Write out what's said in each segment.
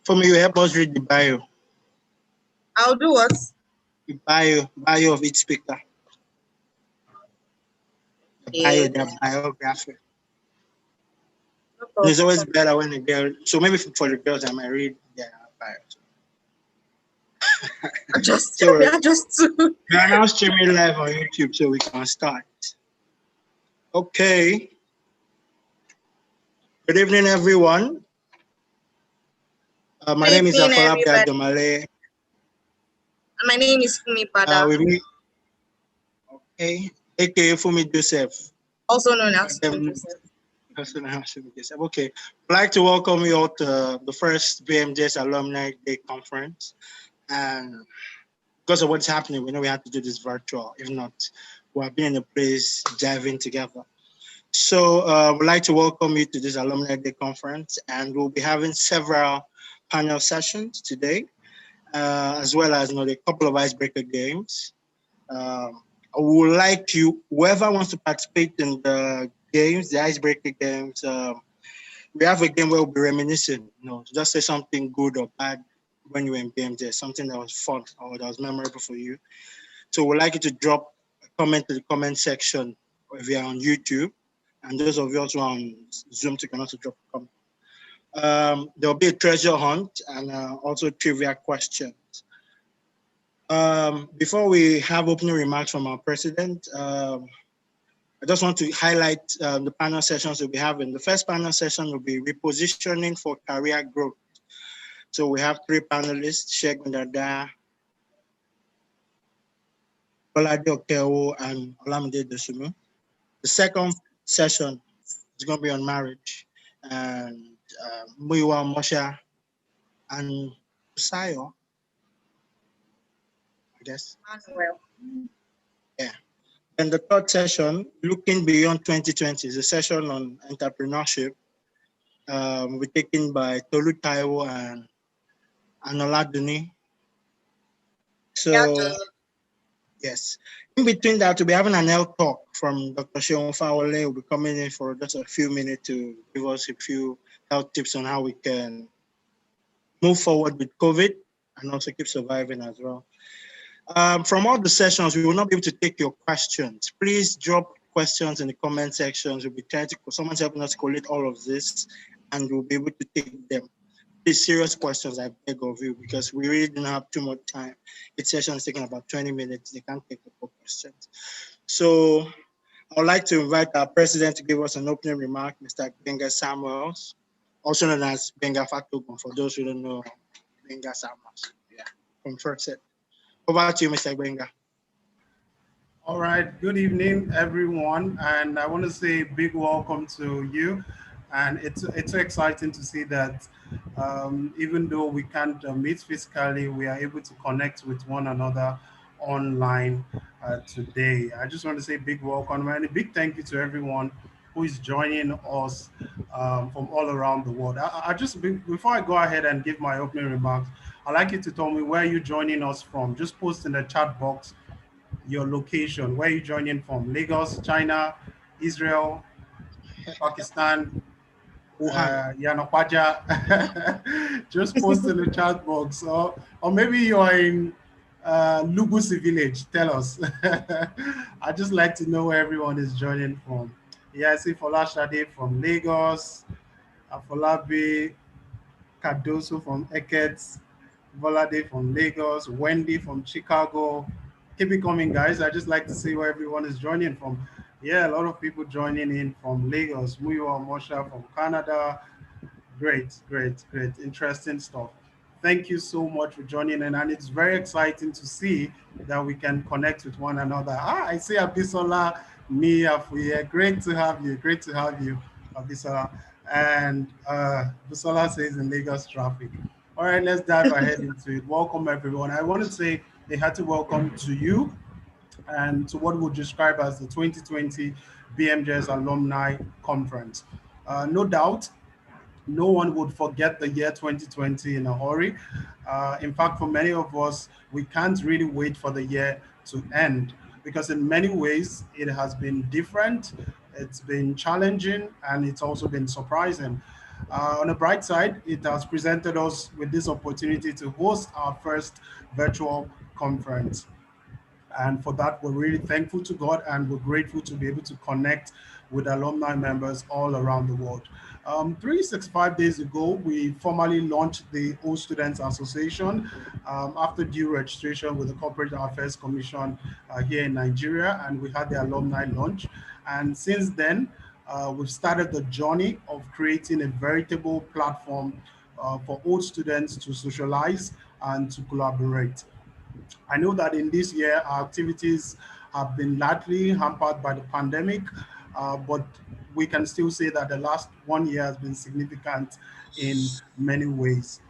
For me, you help us read the bio. I'll do what? The bio of each speaker. Okay, Their biography. no And it's problem. always better when the girl. So maybe for the girls, I might read their bio. So Just two. we are now streaming live on YouTube, so we can start. Okay. Good evening, everyone. My Good name is evening, Afolabi everybody. Adomale. My name is Fumi Pada, We meet, okay, aka Fumi Joseph. also known as Fumi Joseph. Okay. I'd like to welcome you all to the first Bmjs Alumni Day Conference. And because of what's happening, we know we have to do this virtual. If not, we have been in a place jiving together. So we'd like to welcome you to this Alumni Day Conference, and we'll be having several panel sessions today, as well as a couple of icebreaker games. I would like you, whoever wants to participate in the games, the icebreaker games, we have a game where we'll be reminiscing, just say something good or bad when you were in BMJ, something that was fun or that was memorable for you. So we'd like you to drop a comment to the comment section if you're on YouTube. And those of you also on Zoom, you can also drop a comment. There'll be a treasure hunt and also trivia questions. Before we have opening remarks from our president, I just want to highlight the panel sessions we'll be having. The first panel session will be repositioning for career growth. So we have three panelists, Sheikh Ndada, Olade Okewo, and Olamide Dosumu. The second session is going to be on marriage. And Muiwa Mosha and Usayo, I guess. Manuel. Yeah. And the third session, looking beyond 2020, is a session on entrepreneurship. We're taken by Tolu Taiwo and Anoladuni. So, yes. In between that, we'll be having an health talk from Dr. Sheon Fawole. Will be coming in for just a few minutes to give us a few health tips on how we can move forward with COVID and also keep surviving as well. From all the sessions, we will not be able to take your questions. Please drop questions in the comment sections. We'll be trying to, someone's helping us collate all of this, and we'll be able to take them. These serious questions, I beg of you, because we really don't have too much time. Each session is taking about 20 minutes. They can't take the full questions. So I would like to invite our president to give us an opening remark, Mr. Benga Samuels, also known as Benga Fatogun, for those who don't know Benga Samuels. Yeah, from first set. Over to you, Mr. Benga. All right, good evening, everyone. And I want to say a big welcome to you. And it's exciting to see that even though we can't meet physically, we are able to connect with one another online today. I just want to say a big welcome and a big thank you to everyone who is joining us from all around the world. Before I go ahead and give my opening remarks, I'd like you to tell me where you're joining us from. Just post in the chat box your location, where you joining from: Lagos, China, Israel, Pakistan, Wuhan. Yanakwaja. Just post in the chat box, or maybe you're in Lugusi village. Tell us. I just like to know where everyone is joining from. Yeah, I see Folashade from Lagos, Afolabi Cardoso from Eket, Volade from Lagos, Wendy from Chicago. Keep it coming, guys. I just like to see where everyone is joining from. Yeah, a lot of people joining in from Lagos, Muyo Mosha from Canada. Great, great, great. Interesting stuff. Thank you so much for joining in. And it's very exciting to see that we can connect with one another. I see Abisola, Mia Fuye. Great to have you. Great to have you, Abisola. And Abisola says in Lagos traffic. All right, let's dive ahead into it. Welcome, everyone. I want to say a hearty welcome to you and to what we'll describe as the 2020 BMJS Alumni Conference. No doubt, no one would forget the year 2020 in a hurry. In fact, for many of us, we can't really wait for the year to end because, in many ways, it has been different, it's been challenging, and it's also been surprising. On the bright side, it has presented us with this opportunity to host our first virtual conference. And for that, we're really thankful to God and we're grateful to be able to connect with alumni members all around the world. 365 days ago, we formally launched the All Students Association after due registration with the Corporate Affairs Commission here in Nigeria, and we had the alumni launch. And since then, we've started the journey of creating a veritable platform for old students to socialize and to collaborate. I know that in this year, our activities have been largely hampered by the pandemic, but we can still say that the last 1 year has been significant in many ways.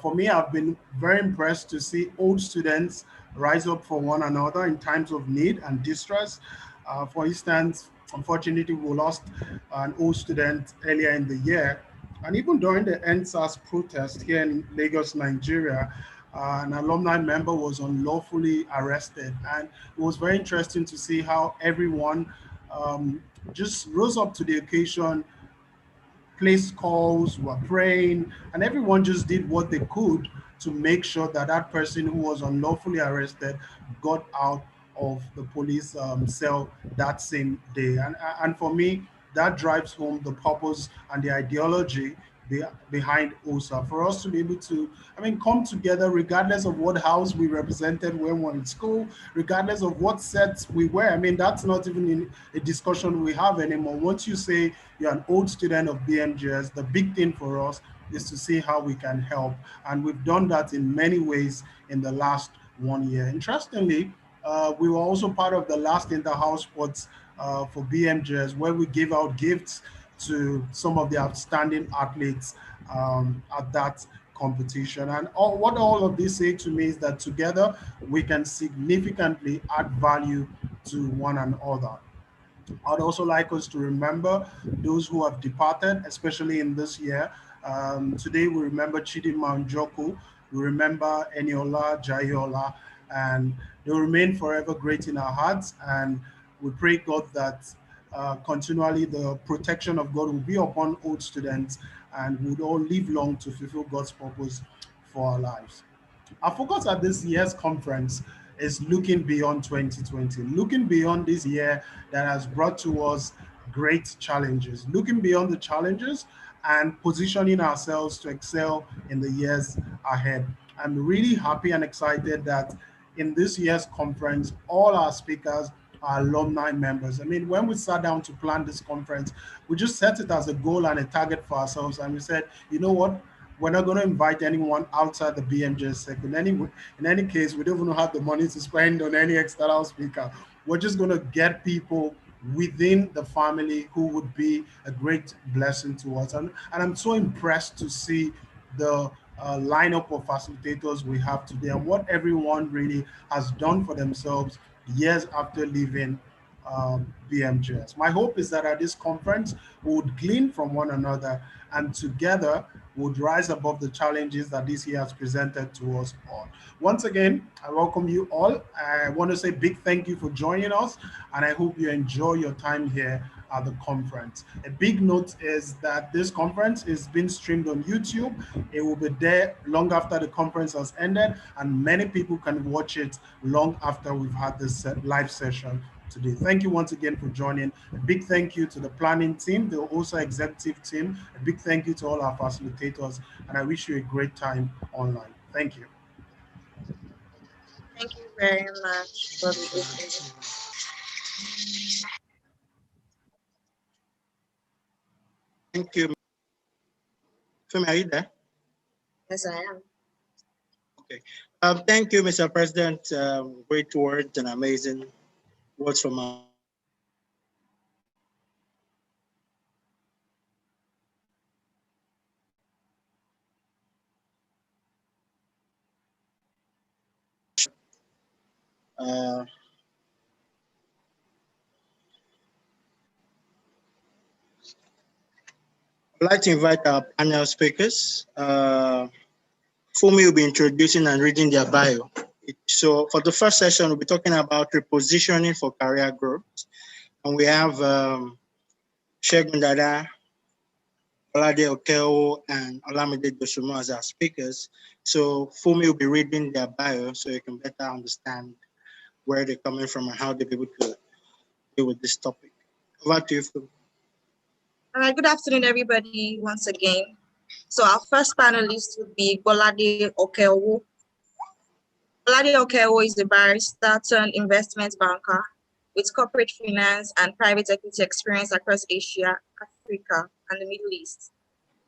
For me, I've been very impressed to see old students rise up for one another in times of need and distress. For instance, unfortunately, we lost an old student earlier in the year. And even during the NSAS protest here in Lagos, Nigeria, an alumni member was unlawfully arrested. And it was very interesting to see how everyone just rose up to the occasion, placed calls, were praying, and everyone just did what they could to make sure that that person who was unlawfully arrested got out of the police cell that same day. And for me, that drives home the purpose and the ideology behind OSA, for us to be able to, I mean, come together regardless of what house we represented when we were in school, regardless of what sets we were. I mean, that's not even in a discussion we have anymore. Once you say you're an old student of Bmjs, the big thing for us is to see how we can help. And we've done that in many ways in the last 1 year. Interestingly, we were also part of the last inter-house sports for BMJs, where we gave out gifts to some of the outstanding athletes at that competition. And what all of this say to me is that together we can significantly add value to one another. I'd also like us to remember those who have departed, especially in this year. Today we remember Chidinma Njoku, we remember Eniola Jayola, and they'll remain forever great in our hearts. And we pray God that continually the protection of God will be upon old students and would all live long to fulfill God's purpose for our lives. Our focus at this year's conference is looking beyond 2020, looking beyond this year that has brought to us great challenges, looking beyond the challenges and positioning ourselves to excel in the years ahead. I'm really happy and excited that in this year's conference, all our speakers are alumni members. I mean, when we sat down to plan this conference, we just set it as a goal and a target for ourselves. And we said, you know what? We're not going to invite anyone outside the BMJ sector. In any case, we don't even have the money to spend on any external speaker. We're just going to get people within the family who would be a great blessing to us. And I'm so impressed to see the lineup of facilitators we have today and what everyone really has done for themselves years after leaving BMJs. My hope is that at this conference, we would glean from one another and together would rise above the challenges that this year has presented to us all. Once again, I welcome you all. I want to say big thank you for joining us, and I hope you enjoy your time here at the conference. A big note is that this conference is being streamed on YouTube. It will be there long after the conference has ended, and many people can watch it long after we've had this live session today. Thank you once again for joining. A big thank you to the planning team, the OSA executive team. A big thank you to all our facilitators, and I wish you a great time online. Thank you. Thank you very much for the opening. Thank you. Femi, are you there? Yes, I am. Okay. Thank you, Mr. President. Great words and amazing words from our I'd like to invite our panel speakers. Fumi will be introducing and reading their bio. So for the first session, we'll be talking about repositioning for career growth. And we have Shegun Dada, Olade Okeo and Olamide Dosumo as our speakers. So Fumi will be reading their bio so you can better understand where they're coming from and how they'll be able to deal with this topic. Over to you, Fumi. All right, good afternoon, everybody, once again. So our first panelist would be Bolade Okeowo. Bolade Okeowo is a barrister turned investment banker with corporate finance and private equity experience across Asia, Africa, and the Middle East.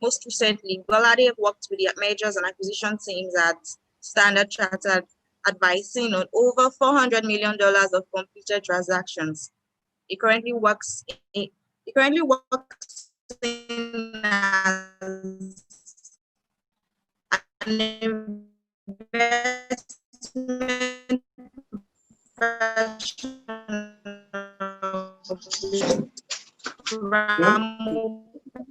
Most recently, Bolade worked with the mergers and acquisition teams at Standard Chartered, advising on over $400 million of completed transactions. He currently works in as an investment professional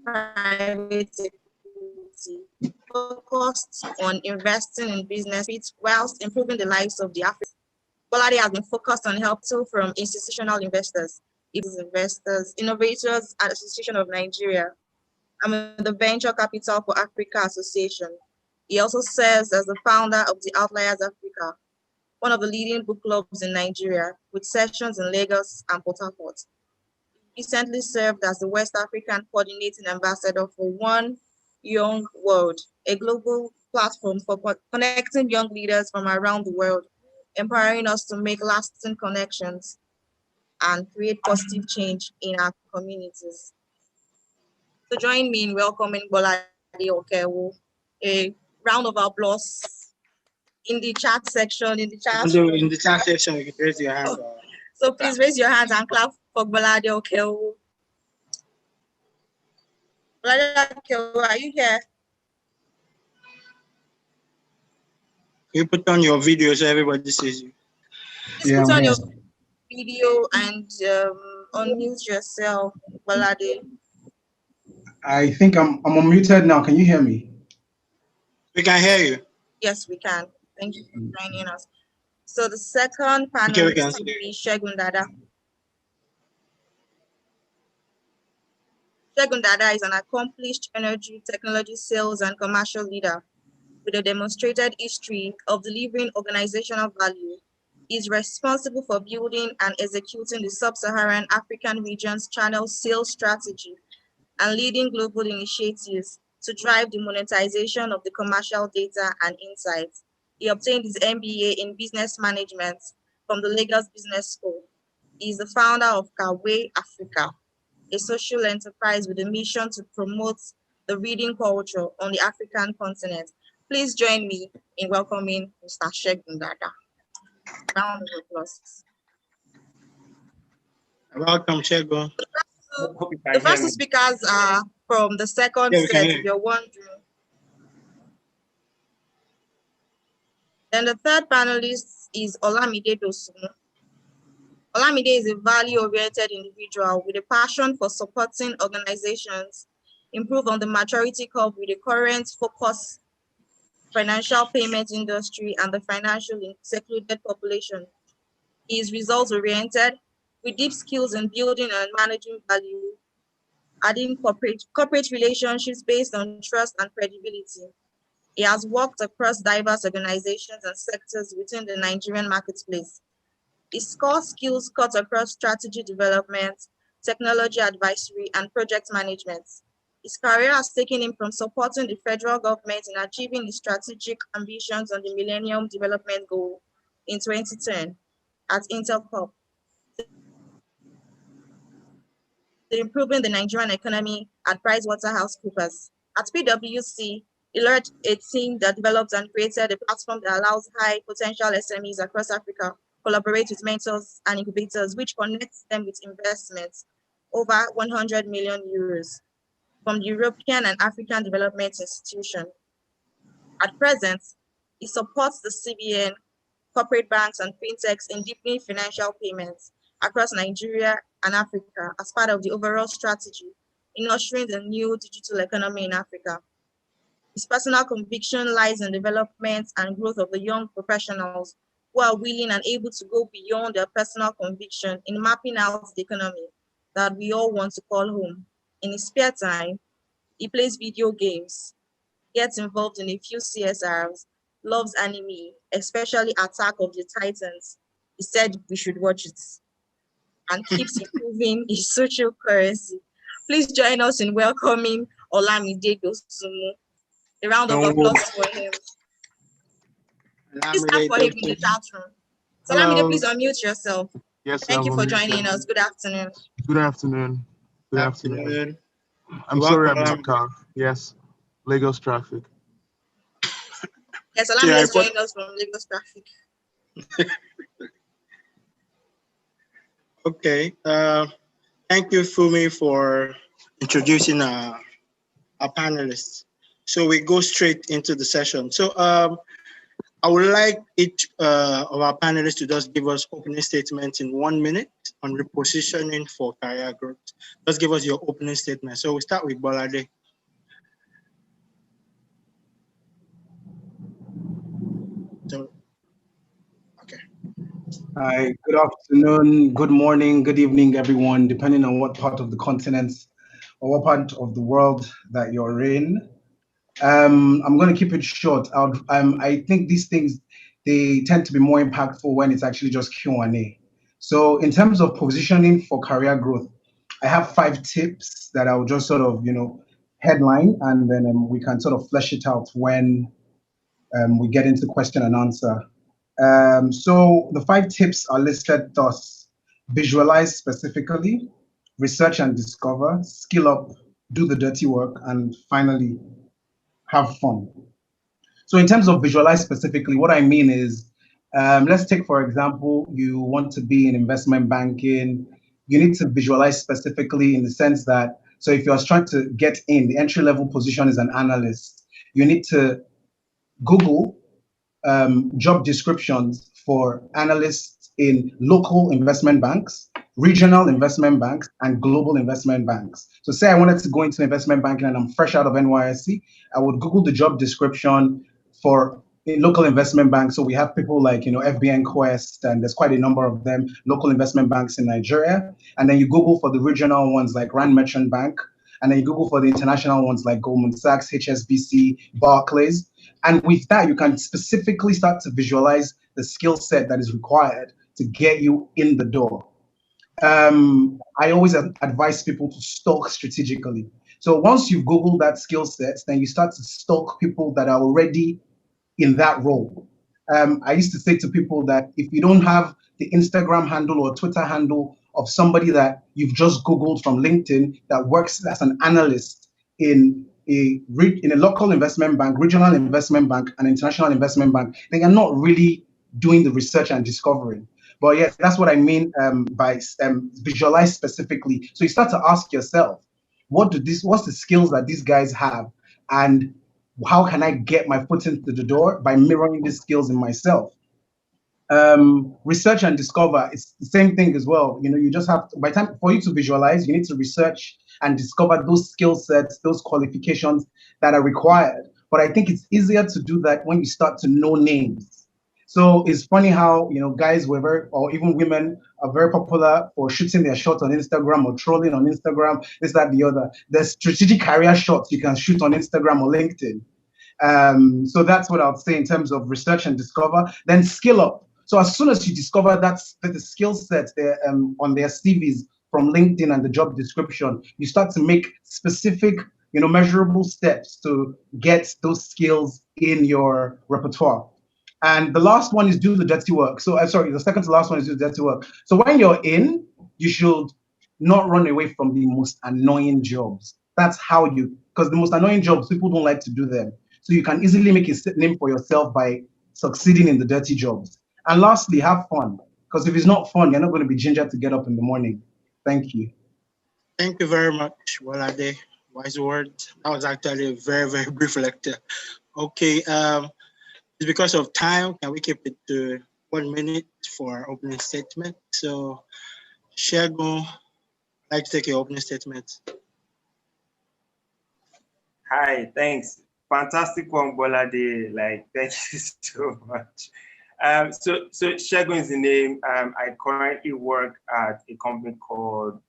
private equity focused on investing in business whilst improving the lives of the Africans. Bolade has been focused on helping from institutional investors, innovators at Association of Nigeria, and with the Venture Capital for Africa Association. He also serves as the founder of the Outliers Africa, one of the leading book clubs in Nigeria, with sessions in Lagos and Port Harcourt. He recently served as the West African Coordinating Ambassador for One Young World, a global platform for connecting young leaders from around the world, empowering us to make lasting connections and create positive change in our communities. So join me in welcoming Bolade Okeowo. A round of applause in the chat section, in the chat room. In the chat section, you can raise your hand. So please raise your hands and clap for Bolade Okeowo. Bolade Okeowo, are you here? You put on your video so everybody sees you. Please put on your video and unmute yourself, Bolade. I think I'm unmuted now. Can you hear me? We can hear you. Yes, we can. Thank you for joining us. So the second panelist will be Segun Dada. Segun Dada is an accomplished energy, technology, sales, and commercial leader with a demonstrated history of delivering organizational value. He is responsible for building and executing the Sub-Saharan African region's channel sales strategy and leading global initiatives to drive the monetization of the commercial data and insights. He obtained his MBA in business management from the Lagos Business School. He is the founder of Kawe Africa, a social enterprise with a mission to promote the reading culture on the African continent. Please join me in welcoming Mr. Segun Dada. Round of applause. Welcome, Segun. The first two speakers are from the second set, if you're wondering. Then the third panelist is Olamide Dosumo. Olamide is a value-oriented individual with a passion for supporting organizations improve on the maturity curve with the current focus financial payment industry and the financially secluded population. He is results-oriented with deep skills in building and managing value, adding corporate relationships based on trust and credibility. He has worked across diverse organizations and sectors within the Nigerian marketplace. His core skills cut across strategy development, technology advisory, and project management. His career has taken him from supporting the federal government in achieving his strategic ambitions on the Millennium Development Goal in 2010 at Intel Corp, to improving the Nigerian economy at PricewaterhouseCoopers. At PwC, he led a team that developed and created a platform that allows high potential SMEs across Africa collaborate with mentors and incubators, which connects them with investments over 100 million euros from the European and African Development Institution. At present, he supports the CBN, corporate banks, and fintechs in deepening financial payments across Nigeria and Africa as part of the overall strategy in ushering the new digital economy in Africa. His personal conviction lies in development and growth of the young professionals who are willing and able to go beyond their personal conviction in mapping out the economy that we all want to call home. In his spare time, He plays video games, gets involved in a few CSRs, loves anime, especially Attack of the Titans. He said we should watch it, and keeps improving his social currency. Please join us in welcoming Olamide Dosunmu. A round of applause for him. Please clap for him in the chat room. So Olamide, please unmute yourself. Yes, Thank you for joining us. Good afternoon. Good afternoon. Good afternoon. I'm You're sorry I'm welcome. in the car. Yes, Lagos traffic. Yes, Olamide is joining us from Lagos traffic. Okay. Thank you, Fumi, for introducing our panelists. So we go straight into the session. So I would like each of our panelists to just give us opening statements in 1 minute on repositioning for career growth. Just give us your opening statement. So we start with Bolade. So, okay. Hi, good afternoon, good morning, good evening, everyone, depending on what part of the continent or what part of the world that you're in. I'm going to keep it short. I think these things, they tend to be more impactful when it's actually just Q&A. So in terms of positioning for career growth, I have 5 tips that I'll just sort of, headline, and then we can sort of flesh it out when we get into question and answer. So the 5 tips are listed thus: visualize specifically, research and discover, skill up, do the dirty work, and finally, have fun. So in terms of visualize specifically, what I mean is, let's take, for example, you want to be in investment banking. You need to visualize specifically in the sense that, so if you're trying to get in, the entry level position is an analyst, you need to Google job descriptions for analysts in local investment banks, regional investment banks, and global investment banks. So say I wanted to go into investment banking and I'm fresh out of NYSC, I would Google the job description for local investment banks. So we have people like, FBN Quest, and there's quite a number of them, local investment banks in Nigeria. And then you Google for the regional ones like Rand Merchant Bank. And then you Google for the international ones like Goldman Sachs, HSBC, Barclays. And with that, you can specifically start to visualize the skill set that is required to get you in the door. I always advise people to stalk strategically. So once you've Googled that skill set, then you start to stalk people that are already in that role. I used to say to people that if you don't have the Instagram handle or Twitter handle of somebody that you've just Googled from LinkedIn that works as an analyst in a local investment bank, regional investment bank, and international investment bank, then you're not really doing the research and discovering. But yeah, that's what I mean by visualize specifically. So you start to ask yourself, what's the skills that these guys have, and how can I get my foot into the door by mirroring these skills in myself? Research and discover, it's the same thing as well. You just have to, by time for you to visualize, you need to research and discover those skill sets, those qualifications that are required. But I think it's easier to do that when you start to know names. So it's funny how, guys or even women are very popular for shooting their shots on Instagram or trolling on Instagram, this, that, the other. There's strategic career shots you can shoot on Instagram or LinkedIn. So that's what I would say in terms of research and discover. Then skill up. So as soon as you discover that the skill sets there on their CVs from LinkedIn and the job description, you start to make specific, measurable steps to get those skills in your repertoire. And the last one is do the dirty work. So the second to last one is do the dirty work. So when you're in, you should not run away from the most annoying jobs. That's how because the most annoying jobs, people don't like to do them. So you can easily make a name for yourself by succeeding in the dirty jobs. And lastly, have fun. Because if it's not fun, you're not going to be ginger to get up in the morning. Thank you. Thank you very much, Walade. Wise words. That was actually a very, very brief lecture. Okay, it's because of time. Can we keep it to 1 minute for opening statement? So, Shegun, I'd like to take your opening statement. Hi, thanks. Fantastic one, Bolade. Thank you so much. So Shegun is the name. I currently work at a company called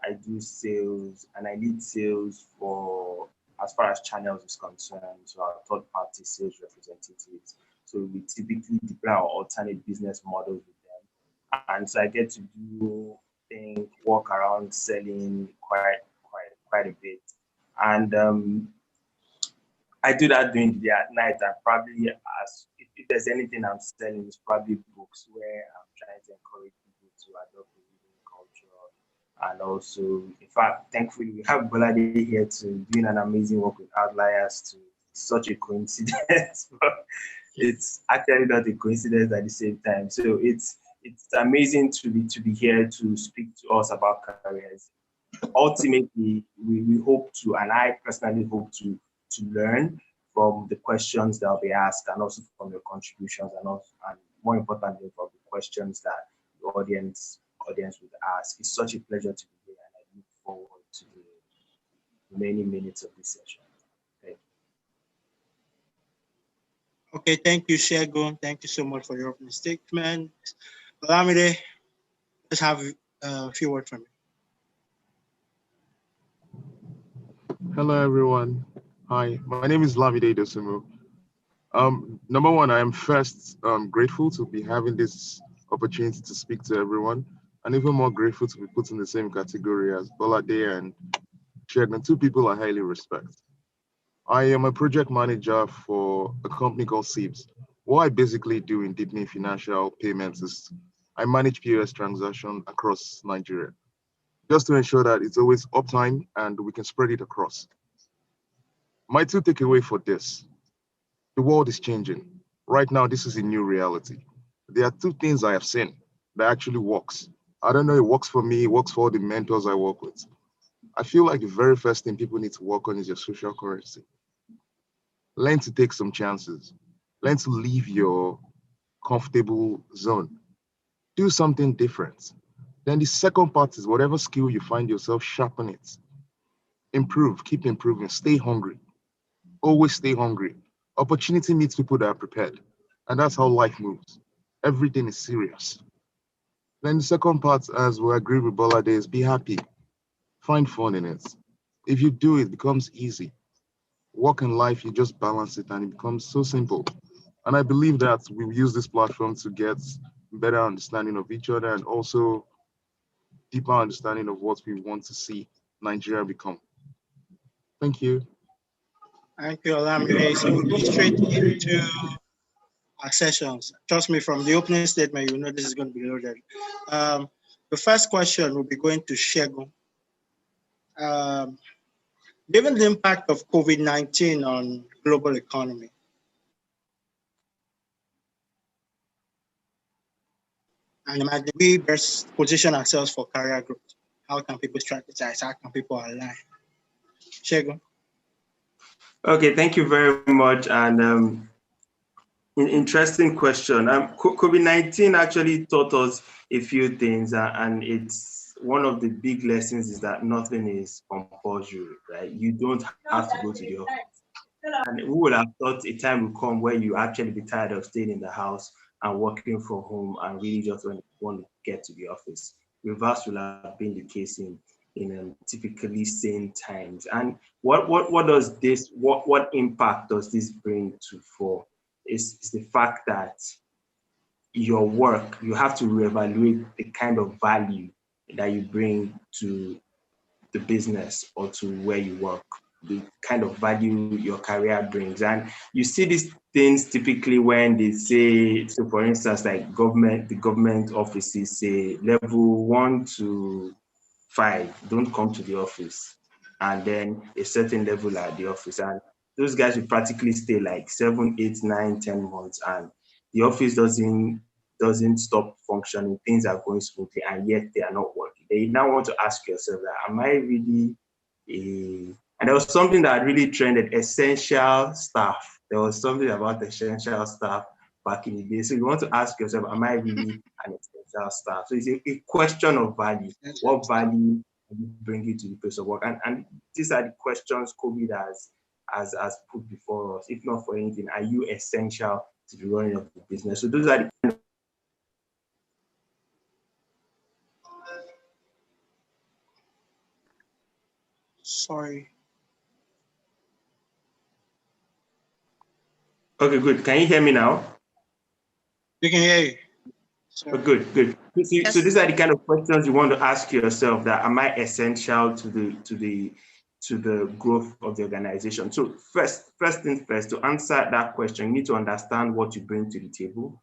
I do sales, and I lead sales for as far as channels is concerned, so our third-party sales representatives. So we typically deploy our alternate business models with them, and so I get to do things, walk around selling quite a bit, and I do that during the day. At night, I probably, if there's anything I'm selling, it's probably books where I'm trying to encourage people to adopt a reading culture. And also, in fact, thankfully, we have Bolade here to doing an amazing work with Outliers to such a coincidence, but it's actually not a coincidence at the same time. So it's amazing to be here to speak to us about careers. Ultimately, we hope to, and I personally hope to learn from the questions that will be asked, and also from your contributions, and more importantly from the questions that the audience would ask. It's such a pleasure to be here, and I look forward to the many minutes of this session. Thank you. Okay, thank you, Shegun. Thank you so much for your opening statement. Olamide, let's have a few words from you. Hello, everyone. Hi, my name is Lamide Dosumu. Number one, I am first grateful to be having this opportunity to speak to everyone, and even more grateful to be put in the same category as Bolade and Shegun, two people I highly respect. I am a project manager for a company called SIBS. What I basically do in deepening financial payments is I manage POS transactions across Nigeria, just to ensure that it's always uptime and we can spread it across. My two takeaway for this: the world is changing. Right now, this is a new reality. There are two things I have seen that actually works. I don't know, it works for me, it works for all the mentors I work with. I feel like the very first thing people need to work on is your social currency. Learn to take some chances. Learn to leave your comfortable zone. Do something different. Then the second part is whatever skill you find yourself, sharpen it. Improve, keep improving, stay hungry. Always stay hungry. Opportunity meets people that are prepared. And that's how life moves. Everything is serious. Then the second part, as we agree with Bolade, is be happy. Find fun in it. If you do, it becomes easy. Work in life, you just balance it and it becomes so simple. And I believe that we use this platform to get better understanding of each other and also deeper understanding of what we want to see Nigeria become. Thank you. Thank you, Olamide. So we'll go straight into our sessions. Trust me, from the opening statement, you know this is going to be loaded. The first question will be going to Shegun. Given the impact of COVID-19 on global economy, and imagine we best position ourselves for career growth. How can people strategize? How can people align? Shegun. Okay, thank you very much. And an interesting question. COVID-19 actually taught us a few things, and it's one of the big lessons is that nothing is compulsory, right? You don't have to go to the office. And who would have thought a time will come where you actually be tired of staying in the house and working from home and really just want to get to the office. Reverse will have been the case in typically sane times. And what does this, what impact does this bring to for? Is the fact that your work, you have to reevaluate the kind of value that you bring to the business or to where you work, the kind of value your career brings. And you see these things typically when they say, so for instance, like the government offices say level 1 to 5, don't come to the office. And then a certain level at the office. And those guys will practically stay like 7, 8, 9, 10 months. And the office doesn't stop functioning, things are going smoothly, and yet they are not working. They now want to ask yourself, am I really and there was something that really trended, essential staff. There was something about essential staff back in the day. So you want to ask yourself, am I really an essential staff? So it's a question of value. What value are you bringing to the place of work? And these are the questions COVID has put before us. If not for anything, are you essential to the running of the business? So those are the Sorry. Okay, good. Can you hear me now? You can hear you. Oh, good, good. So Yes. these are the kind of questions you want to ask yourself: that am I essential to the growth of the organization? So first things first, to answer that question, you need to understand what you bring to the table.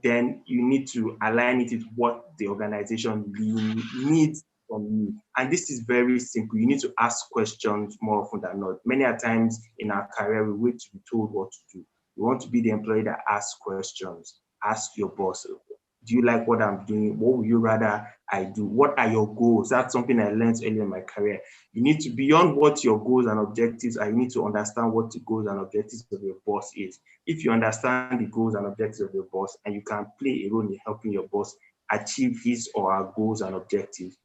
Then you need to align it with what the organization needs from you. And this is very simple. You need to ask questions more often than not. Many a times in our career, we wait to be told what to do. You want to be the employee that asks questions. Ask your boss, do you like what I'm doing? What would you rather I do? What are your goals? That's something I learned early in my career. You need to, beyond what your goals and objectives are, you need to understand what the goals and objectives of your boss is. If you understand the goals and objectives of your boss, and you can play a role in helping your boss achieve his or her goals and objectives,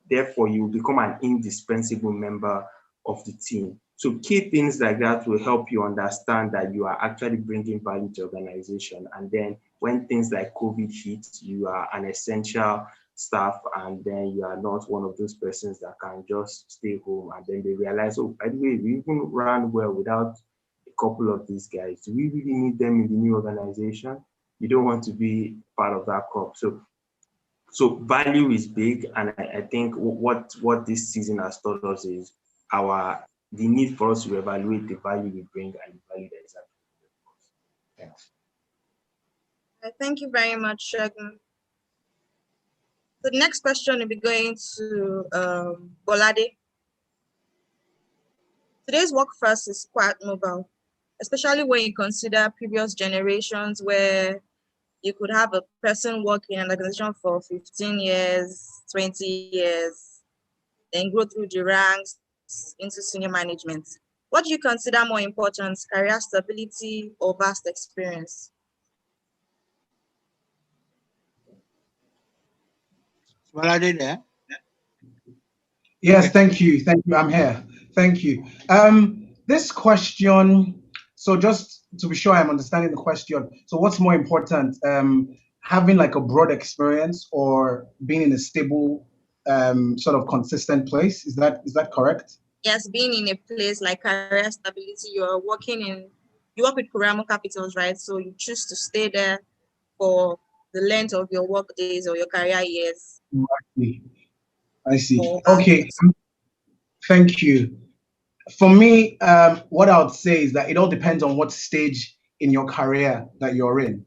therefore you will become an indispensable member of the team. So key things like that will help you understand that you are actually bringing value to organization. And then when things like COVID hit, you are an essential staff, and then you are not one of those persons that can just stay home. And then they realize, oh, by the way, we even ran well without a couple of these guys. Do we really need them in the new organization? You don't want to be part of that crop. So value is big, and I think what this season has taught us is the need for us to evaluate the value we bring and the value that is actually. Thanks. Thank you very much, Shagun. The next question will be going to Bolade. Today's workforce is quite mobile, especially when you consider previous generations where you could have a person work in an organization for 15 years, 20 years, then go through the ranks into senior management. What do you consider more important, career stability or vast experience? Well, I did there. Yes, Okay. thank you. Thank you. I'm here. Thank you. This question, so just to be sure I'm understanding the question. So what's more important, having like a broad experience or being in a stable, sort of consistent place? Is that correct? Yes, being in a place like career stability, you work with Kuramo Capitals, right? So you choose to stay there for the length of your work days or your career years. I see. Or Okay. Thank you. For me, what I would say is that it all depends on what stage in your career that you're in.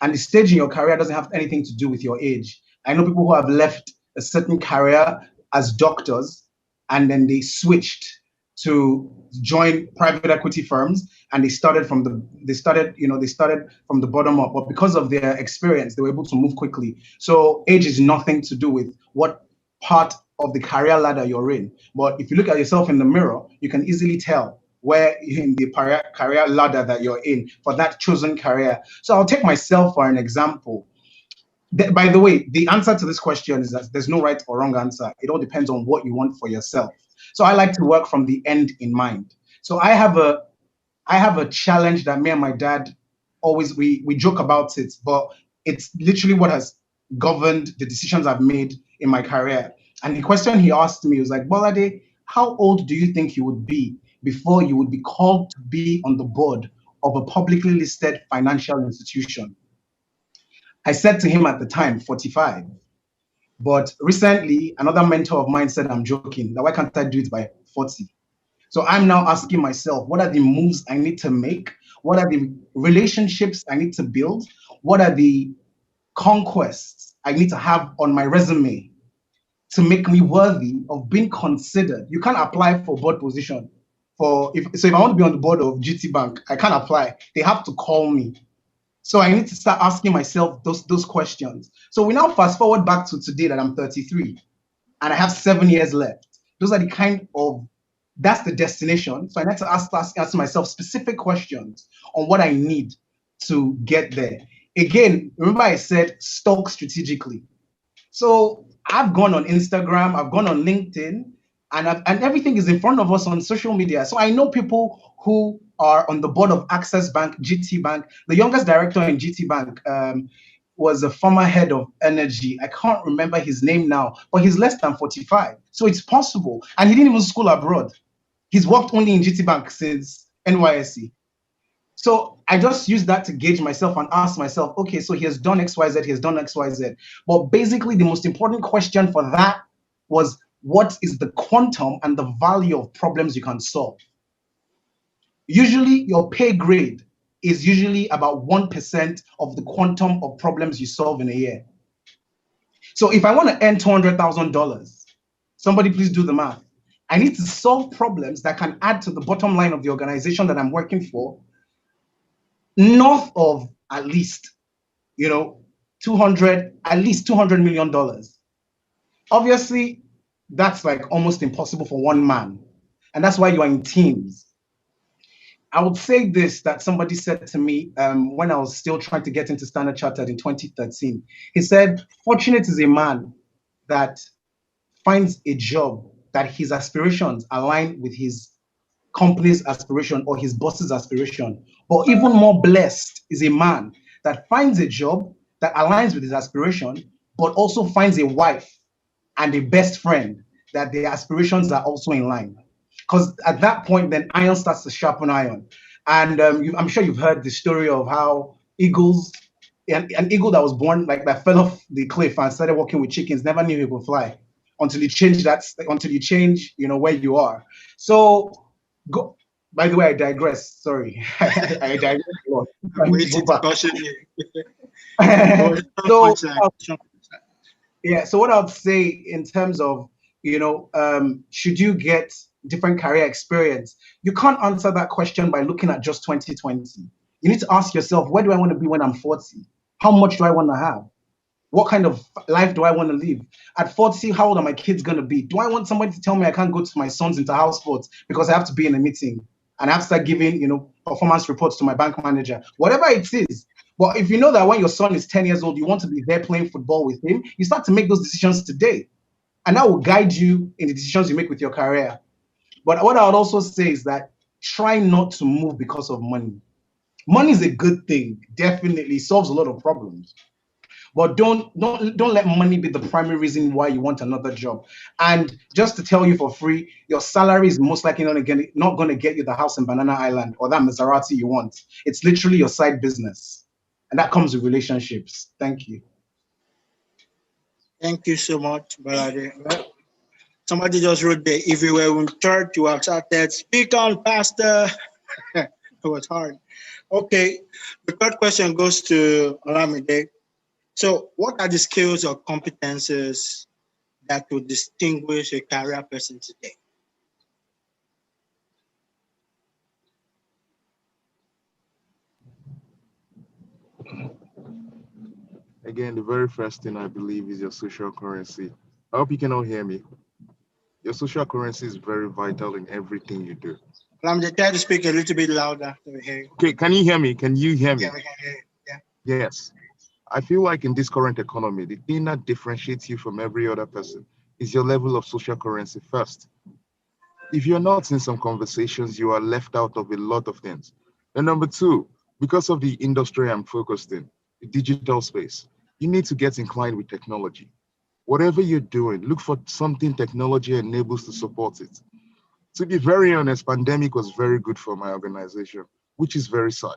And the stage in your career doesn't have anything to do with your age. I know people who have left a certain career as doctors, and then they switched to join private equity firms, and they started from the bottom up. But because of their experience, they were able to move quickly. So age is nothing to do with what part of the career ladder you're in. But if you look at yourself in the mirror, you can easily tell where in the career ladder that you're in for that chosen career. So I'll take myself for an example. By the way, the answer to this question is that there's no right or wrong answer. It all depends on what you want for yourself. So I like to work from the end in mind. So I have a challenge that me and my dad always we joke about it, but it's literally what has governed the decisions I've made in my career. And the question he asked me was like, Bolade, how old do you think you would be before you would be called to be on the board of a publicly listed financial institution? I said to him at the time, 45. But recently, another mentor of mine said I'm joking. That why can't I do it by 40? So I'm now asking myself, what are the moves I need to make? What are the relationships I need to build? What are the conquests I need to have on my resume to make me worthy of being considered? You can't apply for board position. If I want to be on the board of GT Bank, I can't apply. They have to call me. So I need to start asking myself those questions. So we now fast forward back to today that I'm 33 and I have 7 years left. Those are the kind of That's the destination. So I need to ask myself specific questions on what I need to get there. Again, remember I said stalk strategically. So I've gone on Instagram, I've gone on LinkedIn, and everything is in front of us on social media. So I know people who are on the board of Access Bank, GT Bank. The youngest director in GT Bank, was a former head of energy. I can't remember his name now, but he's less than 45. So it's possible. And he didn't even school abroad. He's worked only in GT Bank since NYSC. So I just use that to gauge myself and ask myself, okay, so he has done XYZ, he has done XYZ. But basically, the most important question for that was, what is the quantum and the value of problems you can solve? Usually, your pay grade is usually about 1% of the quantum of problems you solve in a year. So if I want to earn $200,000, somebody please do the math. I need to solve problems that can add to the bottom line of the organization that I'm working for, north of at least, you know, at least $200 million. Obviously, that's like almost impossible for one man. And that's why you are in teams. I would say this, that somebody said to me when I was still trying to get into Standard Chartered in 2013. He said, fortunate is a man that finds a job that his aspirations align with his company's aspiration or his boss's aspiration. But even more blessed is a man that finds a job that aligns with his aspiration, but also finds a wife and a best friend that their aspirations are also in line. Because at that point, then iron starts to sharpen iron. And I'm sure you've heard the story of how eagles, an eagle that was born, like that fell off the cliff and started walking with chickens, never knew he could fly until you change that, until you change, where you are. So go. By the way, I digress. Sorry, I digress a lot. I need to go back. So yeah, so what I would say in terms of, should you get different career experience? You can't answer that question by looking at just 2020. You need to ask yourself, where do I want to be when I'm 40? How much do I want to have? What kind of life do I want to live? At 40, how old are my kids going to be? Do I want somebody to tell me I can't go to my son's inter-house sports because I have to be in a meeting and I have to start giving, performance reports to my bank manager? Whatever it is. But if you know that when your son is 10 years old, you want to be there playing football with him, you start to make those decisions today. And that will guide you in the decisions you make with your career. But what I would also say is that try not to move because of money. Money is a good thing, definitely solves a lot of problems. But don't let money be the primary reason why you want another job. And just to tell you for free, your salary is most likely not going to get you the house in Banana Island or that Maserati you want. It's literally your side business. And that comes with relationships. Thank you. Thank you so much, Balade. Well, somebody just wrote there, if you were in church, you have started, speak on, Pastor. It was hard. Okay, the third question goes to Olamide. So what are the skills or competences that would distinguish a career person today? Again, the very first thing I believe is your social currency. I hope you can all hear me. Your social currency is very vital in everything you do. Olamide, try to speak a little bit louder so we hear you. Okay, can you hear me? Can you hear me? Yeah, we can hear you. Yeah. Yes. I feel like in this current economy, the thing that differentiates you from every other person is your level of social currency first. If you're not in some conversations, you are left out of a lot of things. And number two, because of the industry I'm focused in, the digital space, you need to get inclined with technology. Whatever you're doing, look for something technology enables to support it. To be very honest, pandemic was very good for my organization, which is very sad.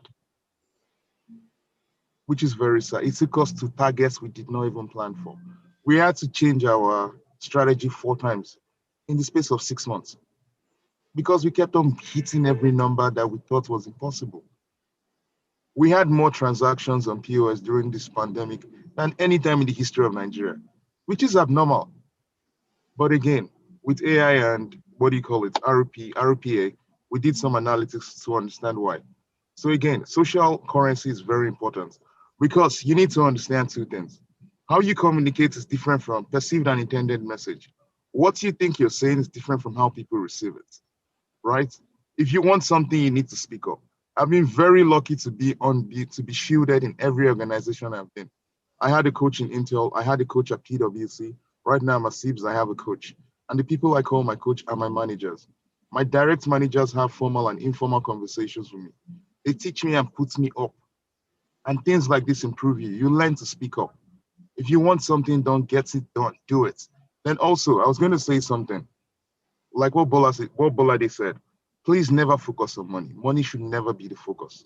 It took us to targets we did not even plan for. We had to change our strategy 4 times in the space of 6 months because we kept on hitting every number that we thought was impossible. We had more transactions on POS during this pandemic than any time in the history of Nigeria, which is abnormal. But again, with AI and RPA, we did some analytics to understand why. So again, social currency is very important because you need to understand 2 things. How you communicate is different from perceived and intended message. What you think you're saying is different from how people receive it, right? If you want something, you need to speak up. I've been very lucky to be shielded in every organization I've been. I had a coach in Intel. I had a coach at PwC. Right now, I'm at CIBS, I have a coach. And the people I call my coach are my managers. My direct managers have formal and informal conversations with me. They teach me and put me up. and things like this improve you. You learn to speak up. If you want something done, get it done, do it. Then also, I was going to say something like what Bolade said. Please never focus on money. Money should never be the focus.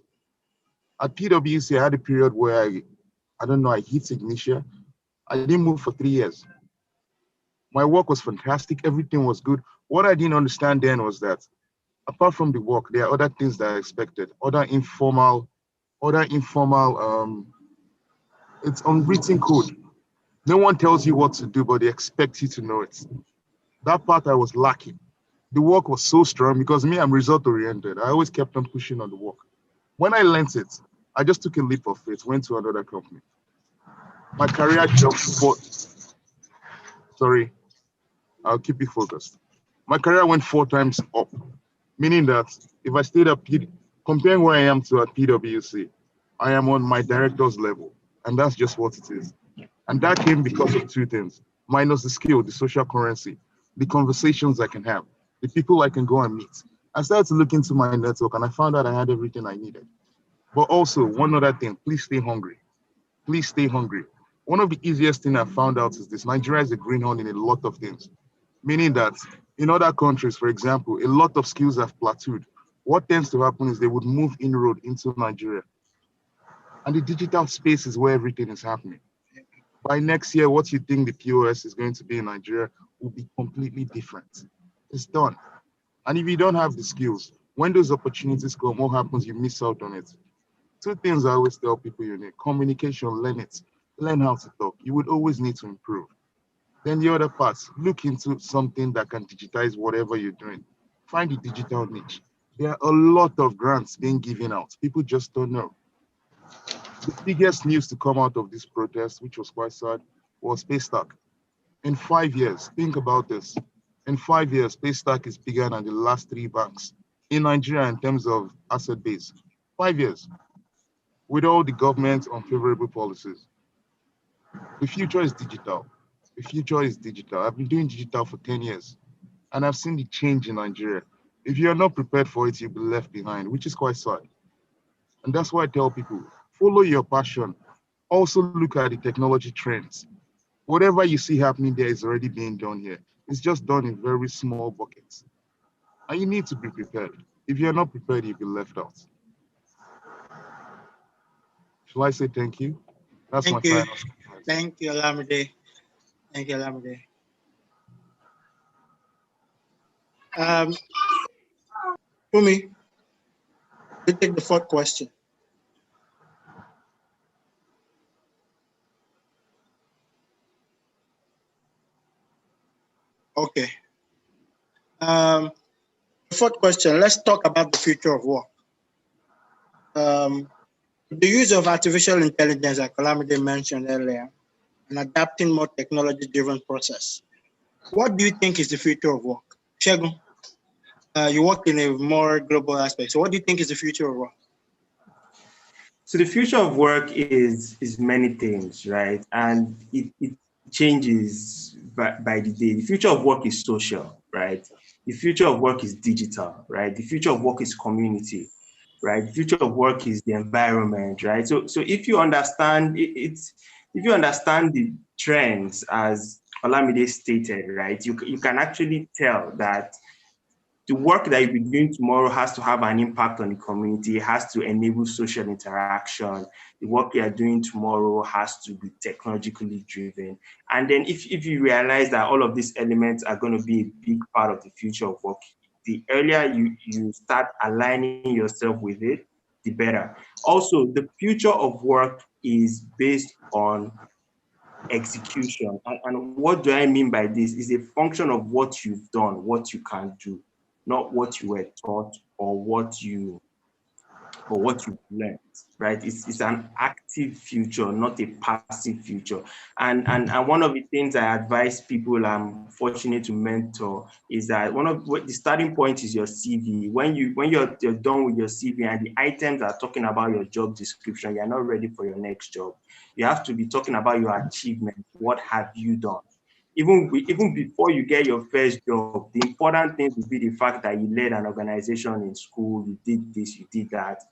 At PwC, I had a period where I don't know, I hit ignition. I didn't move for 3 years. My work was fantastic. Everything was good. What I didn't understand then was that apart from the work, there are other things that I expected, it's unwritten code. No one tells you what to do, but they expect you to know it. That part I was lacking. The work was so strong because me, I'm result oriented. I always kept on pushing on the work. When I learned it, I just took a leap of faith, went to another company. My career jumped sorry, I'll keep you focused. My career went 4 times up, meaning that if I stayed at comparing where I am to at PwC, I am on my director's level, and that's just what it is. And that came because of 2 things, minus the skill, the social currency, the conversations I can have, the people I can go and meet. I started to look into my network and I found out I had everything I needed. But also, one other thing, please stay hungry. Please stay hungry. One of the easiest things I found out is this: Nigeria is a greenhorn in a lot of things, meaning that in other countries, for example, a lot of skills have plateaued. What tends to happen is they would move inroad into Nigeria. And the digital space is where everything is happening. By next year, what you think the POS is going to be in Nigeria will be completely different. It's done. And if you don't have the skills, when those opportunities come, what happens? You miss out on it. 2 things I always tell people you need: communication, learn it. Learn how to talk. You would always need to improve. Then the other parts, look into something that can digitize whatever you're doing. Find the digital niche. There are a lot of grants being given out. People just don't know. The biggest news to come out of this protest, which was quite sad, was Paystack. In 5 years, think about this. In 5 years, Paystack is bigger than the last 3 banks in Nigeria in terms of asset base. 5 years, with all the government's unfavorable policies. The future is digital. The future is digital. I've been doing digital for 10 years, and I've seen the change in Nigeria. If you're not prepared for it, you'll be left behind, which is quite sad. And that's why I tell people, follow your passion. Also look at the technology trends. Whatever you see happening there is already being done here. It's just done in very small buckets. And you need to be prepared. If you're not prepared, you'll be left out. Shall I say thank you? That's Thank my you. final statement. Thank you, Alamide. Thank you, Alamide. Fumi, you take the 4th question. Okay. The 4th question, let's talk about the future of work. The use of artificial intelligence, like Olamide mentioned earlier, and adapting more technology-driven process. What do you think is the future of work? Shegun, you work in a more global aspect. So what do you think is the future of work? So the future of work is many things, right? And it changes by the day. The future of work is social, right? The future of work is digital, right? The future of work is community, right? The future of work is the environment, right? So if you understand if you understand the trends as Olamide stated, right, you can actually tell that the work that you'll be doing tomorrow has to have an impact on the community. It has to enable social interaction. The work you are doing tomorrow has to be technologically driven. And then if you realize that all of these elements are going to be a big part of the future of work, the earlier you start aligning yourself with it, the better. Also, the future of work is based on execution. And what do I mean by this? Is a function of what you've done, what you can do, not what you were taught or what you learned, right? It's an active future, not a passive future. And one of the things I advise people I'm fortunate to mentor is that the starting point is your CV. When you're done with your CV and the items are talking about your job description, you're not ready for your next job. You have to be talking about your achievements. What have you done? Even before you get your first job, the important thing would be the fact that you led an organization in school, you did this, you did that.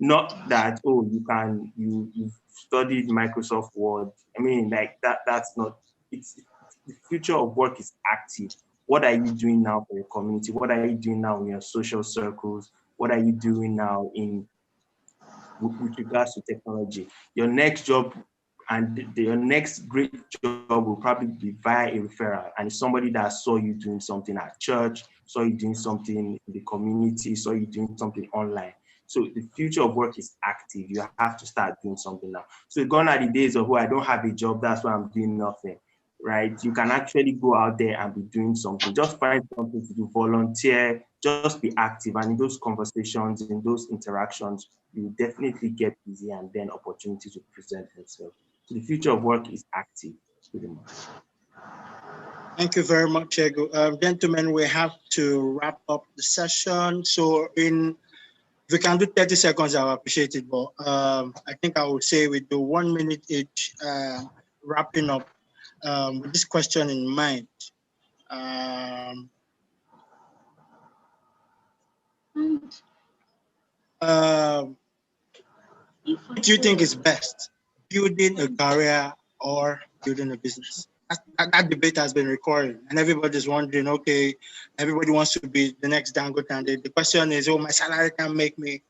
Not that, oh, you've studied Microsoft Word. I mean, like that's not, it's the future of work is active. What are you doing now for your community? What are you doing now in your social circles? What are you doing now with regards to technology? Your next job and your next great job will probably be via a referral, and it's somebody that saw you doing something at church, saw you doing something in the community, saw you doing something online. So the future of work is active. You have to start doing something now. So gone are the days of, oh, I don't have a job, that's why I'm doing nothing, right? You can actually go out there and be doing something. Just find something to do, volunteer, just be active. And in those conversations, in those interactions, you definitely get busy, and then opportunities will present themselves. So the future of work is active, pretty much. Thank you very much, Ego. Gentlemen, we have to wrap up the session. So if we can do 30 seconds, I would appreciate it. But I think I would say we do 1 minute each, wrapping up with this question in mind. What do you think is best, building a career or building a business? That debate has been recurring, and everybody's wondering, okay, everybody wants to be the next Dangote, and the question is, oh, my salary can't make me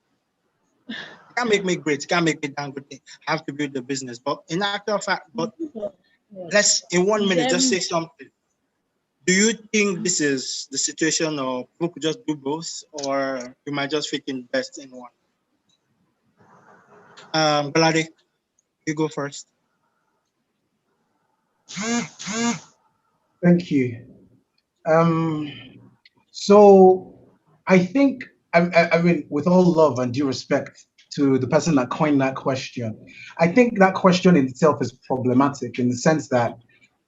great, it can't make me Dangote. I have to build the business. But in actual fact, let's, in 1 minute, just say something. Do you think this is the situation, or people could just do both, or you might just fit in best in one? Balade, you go first. Thank you. So I think, I mean, with all love and due respect to the person that coined that question, I think that question in itself is problematic in the sense that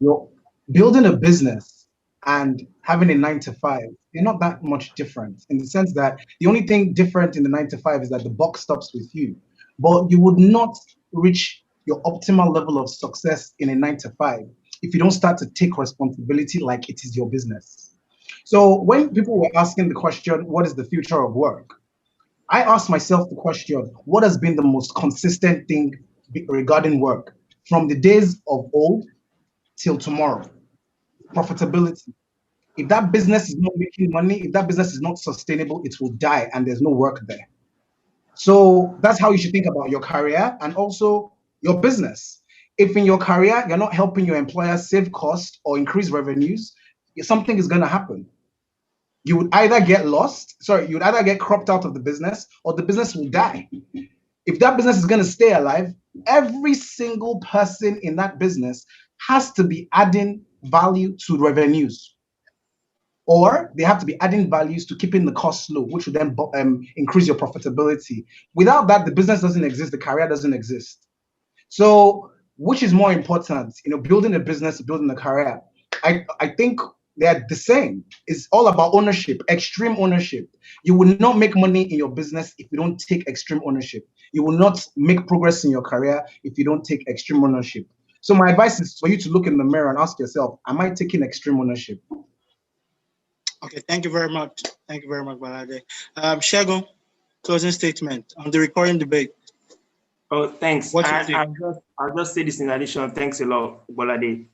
you're building a business and having a 9 to 5, they're not that much different in the sense that the only thing different in the 9 to 5 is that the buck stops with you, but you would not reach your optimal level of success in a 9 to 5 if you don't start to take responsibility like it is your business. So when people were asking the question, what is the future of work? I asked myself the question, what has been the most consistent thing regarding work from the days of old till tomorrow? Profitability. If that business is not making money, if that business is not sustainable, it will die and there's no work there. So that's how you should think about your career and also your business. If in your career, you're not helping your employer save costs or increase revenues, something is going to happen. You would either get you would either get cropped out of the business or the business will die. If that business is going to stay alive, every single person in that business has to be adding value to revenues, or they have to be adding values to keeping the cost low, which will then increase your profitability. Without that, the business doesn't exist, the career doesn't exist. So which is more important, building a business, building a career? I think they're the same. It's all about ownership, extreme ownership. You will not make money in your business if you don't take extreme ownership. You will not make progress in your career if you don't take extreme ownership. So my advice is for you to look in the mirror and ask yourself, am I taking extreme ownership? Okay, thank you very much. Thank you very much, Balade. Shegun, closing statement on the recurring debate. Oh, thanks. I'll just say this in addition. Thanks a lot, Bolade.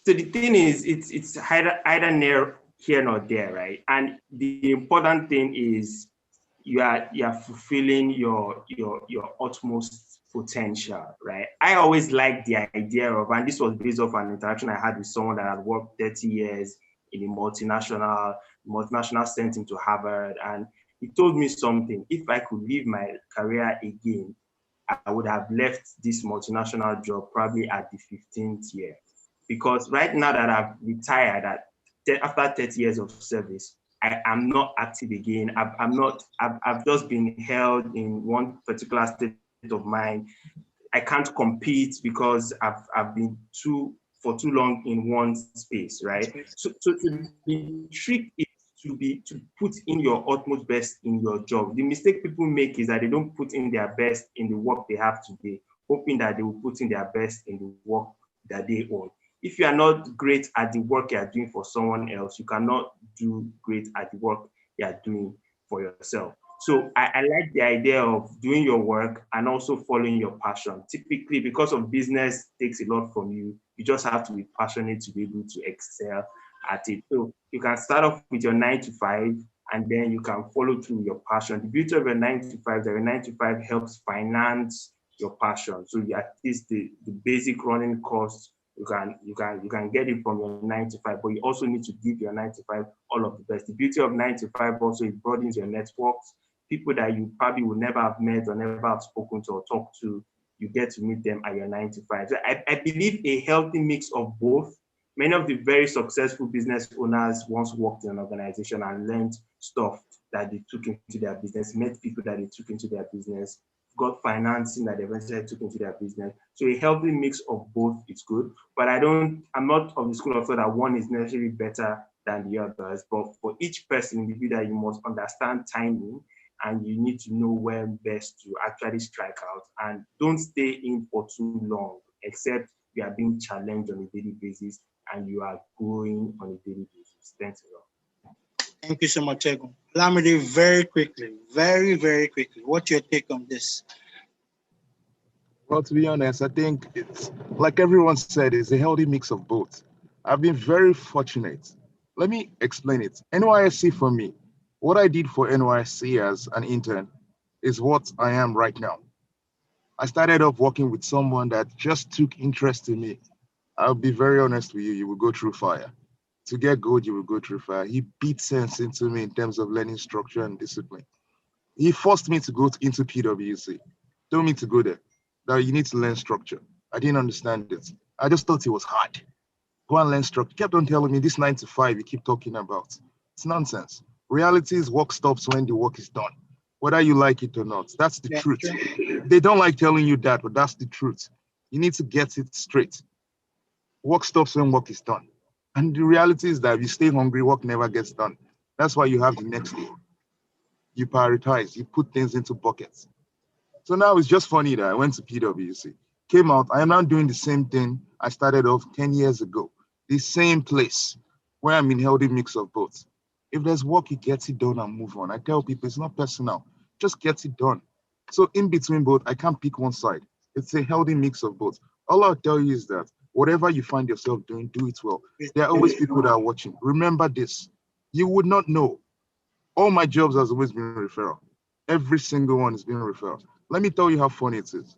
So the thing is, it's either near here nor there, right? And the important thing is you are fulfilling your utmost potential, right? I always like the idea of, and this was based off an interaction I had with someone that had worked 30 years in a multinational sent him to Harvard, and he told me something. If I could live my career again, I would have left this multinational job probably at the 15th year. Because right now that I've retired after 30 years of service, I am not active again. I've just been held in one particular state of mind. I can't compete because I've been for too long in one space, right? So the trick is to put in your utmost best in your job. The mistake people make is that they don't put in their best in the work they have today, hoping that they will put in their best in the work that they own. If you are not great at the work you are doing for someone else, you cannot do great at the work you are doing for yourself. So I like the idea of doing your work and also following your passion. Typically, because of business takes a lot from you, you just have to be passionate to be able to excel at it. So you can start off with your 9 to 5, and then you can follow through your passion. The beauty of your 9 to 5 is that your 9 to 5 helps finance your passion. So at least the basic running costs, you can get it from your 9 to 5, but you also need to give your 9 to 5 all of the best. The beauty of 9 to 5 also, it broadens your networks. People that you probably would never have met or never have spoken to or talked to, you get to meet them at your 9 to 5. So I believe a healthy mix of both. Many of the very successful business owners once worked in an organization and learned stuff that they took into their business, met people that they took into their business, got financing that they eventually took into their business. So a healthy mix of both is good. But I'm not of the school of thought that one is necessarily better than the others. But for each person, individual, you must understand timing, and you need to know when best to actually strike out, and don't stay in for too long, except you are being challenged on a daily basis and you are growing on a daily basis. Thanks a lot. Thank you so much, Ego. Lamide, very quickly, very quickly, what's your take on this? Well, to be honest, I think it's like everyone said, it's a healthy mix of both. I've been very fortunate. Let me explain it. NYSC for me, what I did for NYSC as an intern is what I am right now. I started off working with someone that just took interest in me. I'll be very honest with you, you will go through fire. To get good, you will go through fire. He beat sense into me in terms of learning structure and discipline. He forced me to go into PwC. Told me to go there. That you need to learn structure. I didn't understand it. I just thought it was hard. Go and learn structure. Kept on telling me this 9 to 5 you keep talking about. It's nonsense. Reality is work stops when the work is done, whether you like it or not. That's the truth. True. They don't like telling you that, but that's the truth. You need to get it straight. Work stops when work is done. And the reality is that if you stay hungry, work never gets done. That's why you have the next day. You prioritize, you put things into buckets. So now it's just funny that I went to PwC, came out, I am now doing the same thing I started off 10 years ago. The same place where I'm in healthy mix of both. If there's work, you get it done and move on. I tell people it's not personal, just get it done. So in between both, I can't pick one side. It's a healthy mix of both. All I'll tell you is that whatever you find yourself doing, do it well. There are always people that are watching. Remember this, you would not know. All my jobs has always been referral. Every single one has been referral. Let me tell you how funny it is.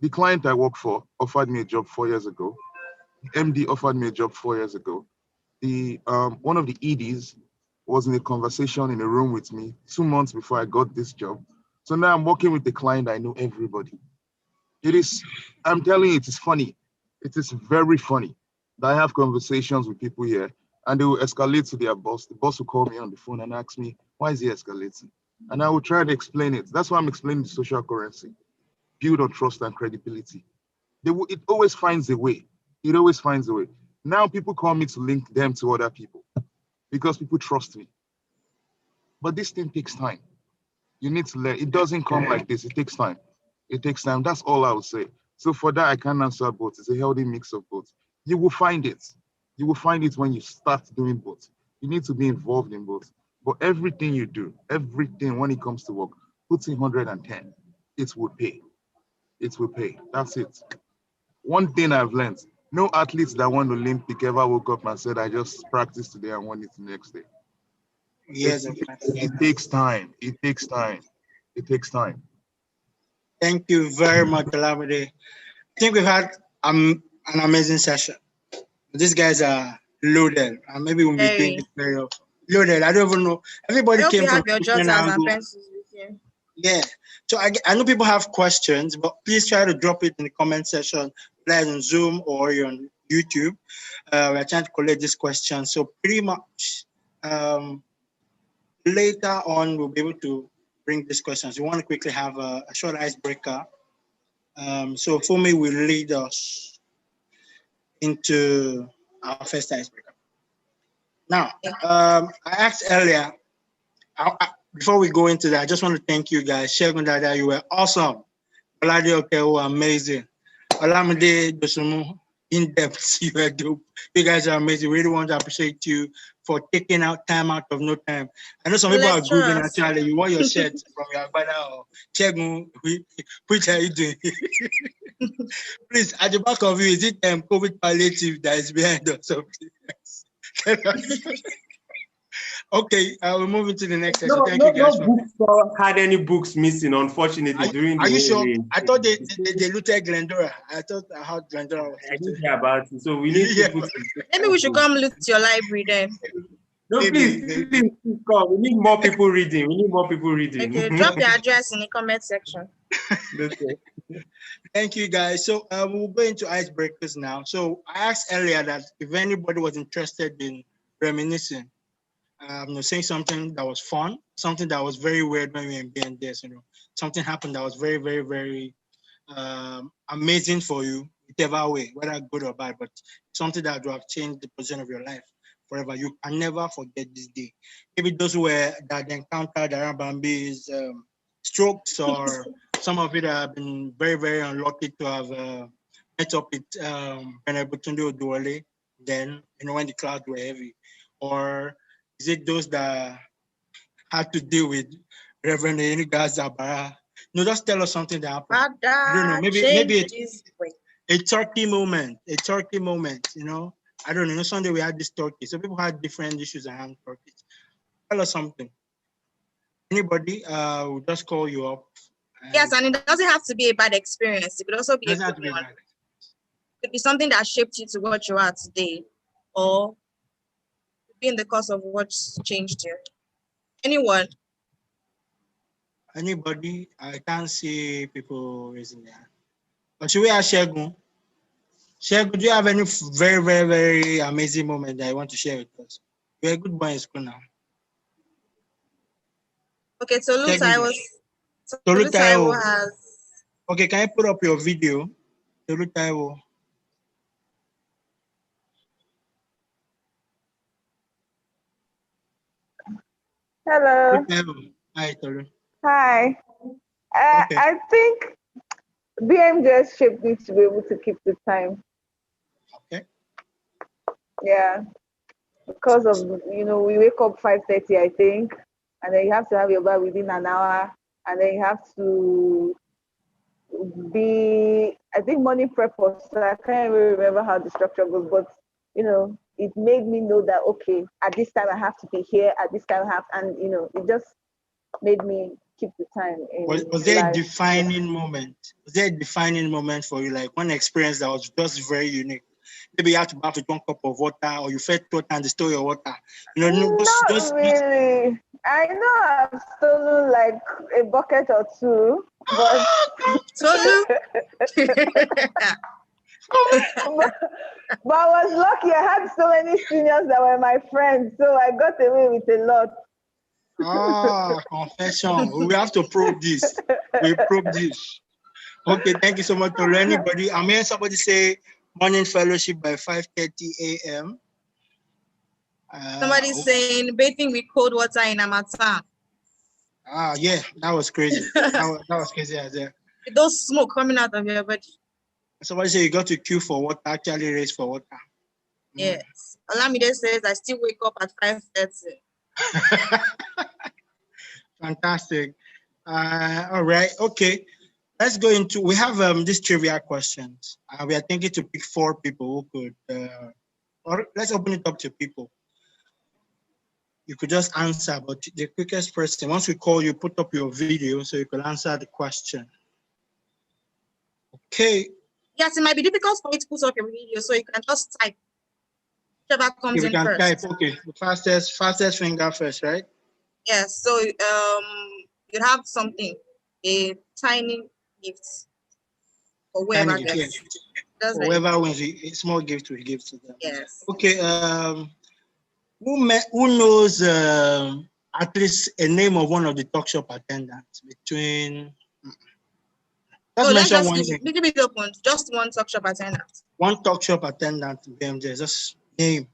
The client I work for offered me a job 4 years ago. The MD offered me a job 4 years ago. The one of the EDs was in a conversation in a room with me 2 months before I got this job. So now I'm working with the client. I know everybody. It is, I'm telling you, it is funny. It is very funny that I have conversations with people here and they will escalate to their boss. The boss will call me on the phone and ask me, why is he escalating? And I will try to explain it. That's why I'm explaining the social currency. Build on trust and credibility. It always finds a way. It always finds a way. Now people call me to link them to other people because people trust me. But this thing takes time. You need to learn. It doesn't come like this. It takes time. It takes time. That's all I would say. So for that, I can answer both. It's a healthy mix of both. You will find it. You will find it when you start doing both. You need to be involved in both. But everything you do, everything when it comes to work, put in 110. It will pay. It will pay. That's it. One thing I've learned, no athletes that won Olympic ever woke up and said, I just practiced today and won it the next day. Yes, It takes time. It takes time. It takes time. Thank you very much, Lamide. I think we've had an amazing session. These guys are loaded, and maybe we'll be doing this very often. Loaded. I don't even know. Everybody I hope came you from have your different jotters and angles. pencils with you. Yeah. So I know people have questions, but please try to drop it in the comment section, whether on Zoom or on YouTube. We're trying to collect this question. So pretty much later on, we'll be able to bring these questions. We want to quickly have a short icebreaker. So Fumi will lead us into our first icebreaker. Now, I asked earlier, before we go into that, I just want to thank you guys. Shegun Dada, you were awesome. Oladeoke, amazing. Olamide Dosunmu, in depth. You are dope. You guys are amazing. Really want to appreciate you for taking out time out of no time. I know some people are grooving Lecturers. actually. You want your shirt from your agbada or Chegun, which are you doing? Please, at the back of you, is it COVID palliative that is behind or something? Okay, we're moving to the next section. Thank you guys. No bookstore had any books missing, unfortunately, during the Are you whole sure? raid. I thought they looted Glendora. I thought I heard Glendora was I didn't looted. hear about it, so we need Yeah. people to. Maybe we should come loot your library then. No, Maybe. please come. We need more people reading. We need more people reading. Okay, drop your address in the comment section. Okay. Thank you, guys. So we'll go into icebreakers now. So I asked earlier that if anybody was interested in reminiscing, saying something that was fun, something that was very weird when we were in BNDS, something happened that was very, very, very amazing for you, whichever way, whether good or bad, but something that would have changed the position of your life forever. You can never forget this day. Maybe those who were that encountered around Bambi's strokes, or some of it have been very, very unlucky to have met up with Benebutunde Oduwole then, when the clouds were heavy. Or is it those that had to deal with Reverend Eniga Zabara? No, just tell us something that happened. I don't know. Maybe a turkey moment. A turkey moment. I don't know. Sunday we had this turkey, so people had different issues around turkeys. Tell us something. Anybody? We'll just call you up. Yes, and it doesn't have to be a bad experience. It could also be a good one. It could be something that shaped you to what you are today, or be in the course of what's changed you. Anyone? Anybody? I can't see people raising their hand. But should we ask Shegun? Shegun, do you have any very, very, very amazing moment that you want to share with us? You're a good boy in school now. Okay, so Tolu Taiwo has. Okay, can you put up your video? Tolu Taiwo. Hello. Hi, Tolu. Hi. Okay. I think Bmjs shaped me to be able to keep the time. Okay. Yeah. Because of, we wake up 5:30, I think, and then you have to have your bath within an hour, and then you have to be, I think, morning prep or so. I can't even remember how the structure goes, but it made me know that, okay, at this time I have to be here, at this time I have, and it just made me keep the time. Was there a defining moment? Was there a defining moment for you, like one experience that was just very unique? Maybe you had to bath with 1 cup of water, or you fed water and they stole your water. Not really. I know I've stolen like a bucket or two, but but I was lucky. I had so many seniors that were my friends, so I got away with a lot. Confession. We have to probe this. We probe this. Okay, thank you so much to anybody. I'm hearing somebody say morning fellowship by 5:30 a.m. Somebody's saying bathing with cold water in Amata. Yeah, that was crazy. that was crazy as well. Those smoke coming out of your body. Somebody say you got to queue for water, actually race for water. Yes. Olamide says I still wake up at 5:30. Fantastic. All right. Okay. Let's go into, we have these trivia questions. We are thinking to pick 4 people who could, or let's open it up to people. You could just answer, but the quickest person, once we call you, put up your video so you can answer the question. Okay. Yes, it might be difficult for you to put up your video, so you can just type whichever comes in first. Type, okay, the fastest finger first, right? Yes, so you have something, a tiny gift for whoever gets. For whoever wins, a small gift we give to them. Yes. Okay, who knows at least a name of one of the talk shop attendants between? Let's just keep it open. Just one talk shop attendant. One talk shop attendant, Bmjs, just name.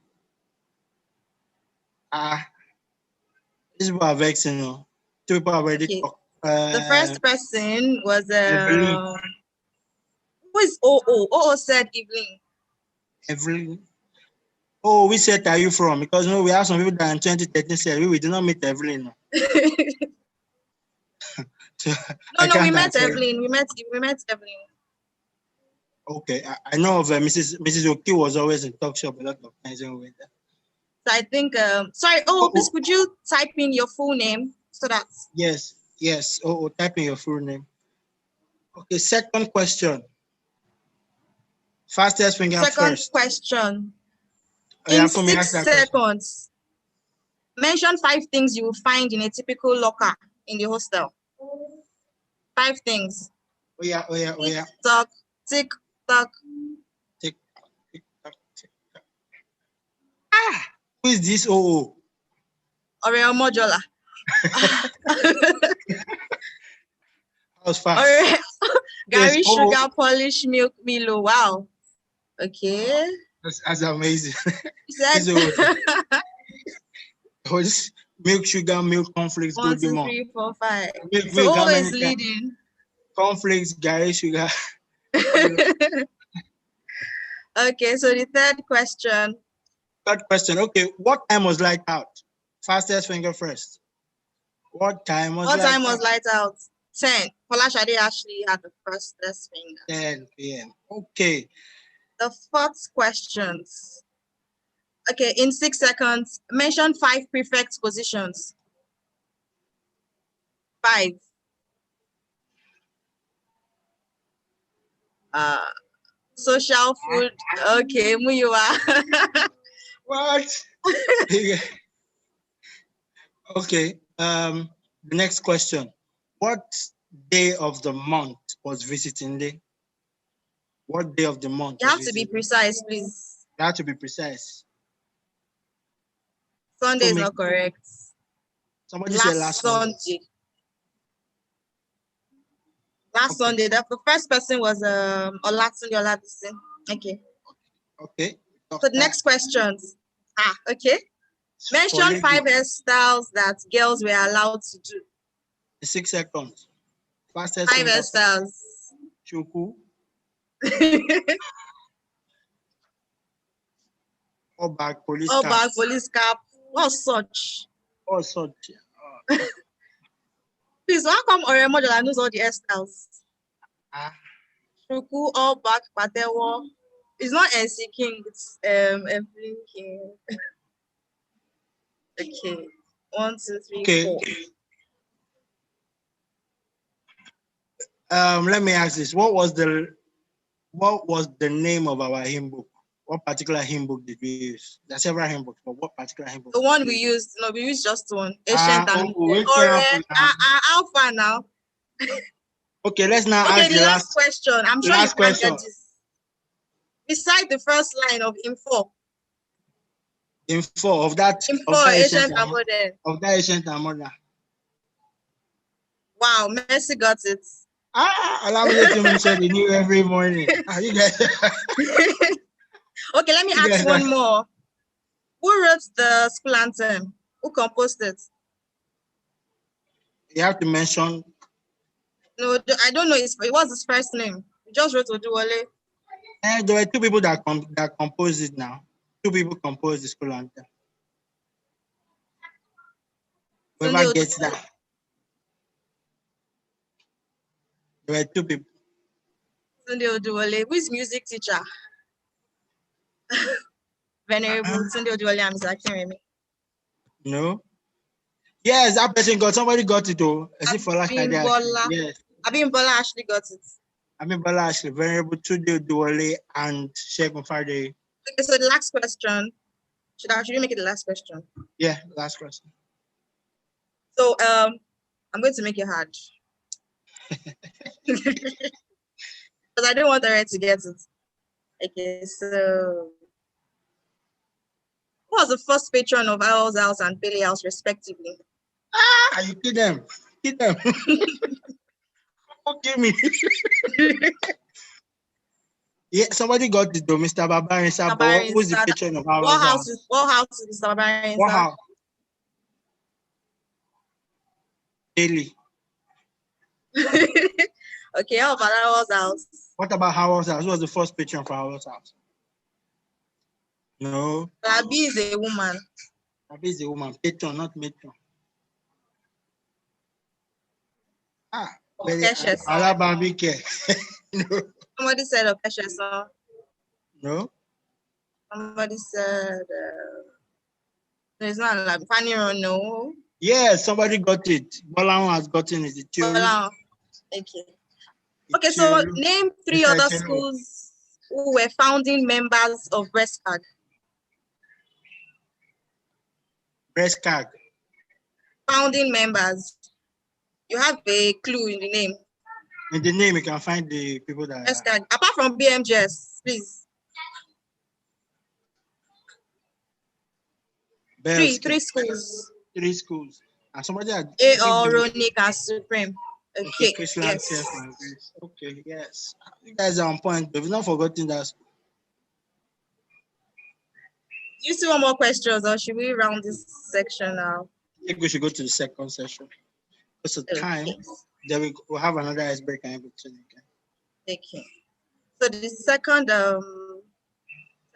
These people are vexing, 2 people have already talked. The first person was who is OO? OO said Evelyn. Evelyn. Oh, which set are you from? Because we have some people that in 2013 said we did not meet Evelyn. No. So, No, we met answer. Evelyn. We met Evelyn. Okay, I know of Mrs. Oki was always in talk shop a lot of times when we were there. So I think, sorry, please, could you type in your full name so that? Yes. Type in your full name. Okay, second question. Fastest finger Second first. question. In 6 seconds, mention 5 things you will find in a typical locker in the hostel. 5 things. Oh yeah. Tick tock, tick tock. Tick tock, tick tock. Ah, who is this? Oh. Oreo Mojola. That was fast. Gary sugar polish milk Milo. Wow. Okay. That's amazing. Said milk, sugar, milk, cornflakes, 1, 2, 3, 4, 5. So always leading. Cornflakes, Gary sugar. Okay, so the third question. Okay, what time was light out? Fastest finger first. What time was light out? 10. Folashade actually had the fastest finger. 10 p.m. Okay. The fourth questions. Okay, in 6 seconds, mention 5 prefect positions. 5. Social food. Okay, Muyiwa. What? Okay. The next question. What day of the month was visiting day? What day of the month? You have to be precise, please. You have to be precise. Sunday is not correct. Somebody said last Sunday. Last Sunday. The first person was Olatunde Olabisi. Okay. Okay. So the next questions. Okay. Mention 5 hairstyles that girls were allowed to do. 6 seconds. Fastest 5 hairstyles. Shuku. All back police cap. What's such? All such. Please, how come Oremojola knows all the hairstyles? Shuku, all back, patewo. It's not NC King, it's Evelyn King. Okay. 1, 2, 3, 4. Let me ask this. What was the name of our hymn book? What particular hymn book did we use? There are several hymn books, but what particular hymn book? The one we used, no, we used just one. Ancient and Alpha now. Okay, let's now ask the last question. I'm sure you can get this. Beside the first line of info of that ancient and modern. Of that ancient and modern. Wow, Messi got it. Allow me to mention the new every morning. You guys. Okay, let me ask one more. Who wrote the school anthem? Who composed it? You have to mention. No, I don't know. It was his first name. He just wrote Oduwole. There were 2 people that composed it now. 2 people composed the school anthem. Whoever gets that. There were 2 people. Sunday Oduwole. Who is music teacher? Venerable Sunday Oduwole and Mr. Akinremi. No. Yes, that person somebody got it though. As if for like yes. Abimbola actually got it. Abimbola actually, Venerable Tunde Oduwole and Sheikh Mufade. Okay, so the last question. Should we make it the last question? Yeah, last question. So I'm going to make it hard. Because I don't want the right to get it. Okay, so who was the first patron of Owl's House and Bailey House, respectively? You kill them. Kill them. Don't kill me. Yeah, somebody got it though, Mr. Babarin. But who's the patron of Owl's House? What house is Mr. Babarin? What house? Bailey. Okay, how about Owl's House? What about Howard's House? Who was the first patron for Howard's House? No. Abi is a woman. Abi is a woman. Patron, not matron. Ah, very Okeshes. Alabambike. No. Somebody said Okeshes. No. Somebody said there's not like Fanny or no. Yeah, somebody got it. Bolan has gotten it. Well, okay. Okay, so name 3 other schools who were founding members of BRESCAG. BRESCAG. Founding members. You have a clue in the name. In the name, you can find the people that. BRESCAG. Apart from Bmjs, please. Three schools. 3 schools. And somebody had. Ronic and Supreme. Okay. Yes. Okay, yes. You guys are on point. We've not forgotten that. You see one more questions, or should we round this section now? I think we should go to the second session. Because of time, then we'll have another icebreaker in between again. Okay. So the second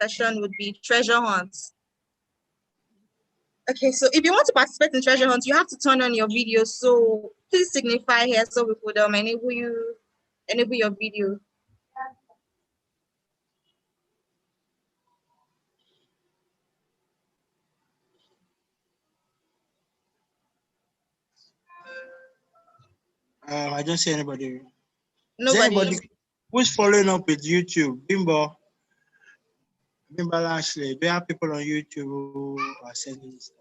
session would be treasure hunts. Okay, so if you want to participate in treasure hunt, you have to turn on your video. So please signify here so we could enable your video. I don't see anybody. Nobody. Anybody who's following up with YouTube? Bimbo Ashley. Do you have people on YouTube who are sending stuff?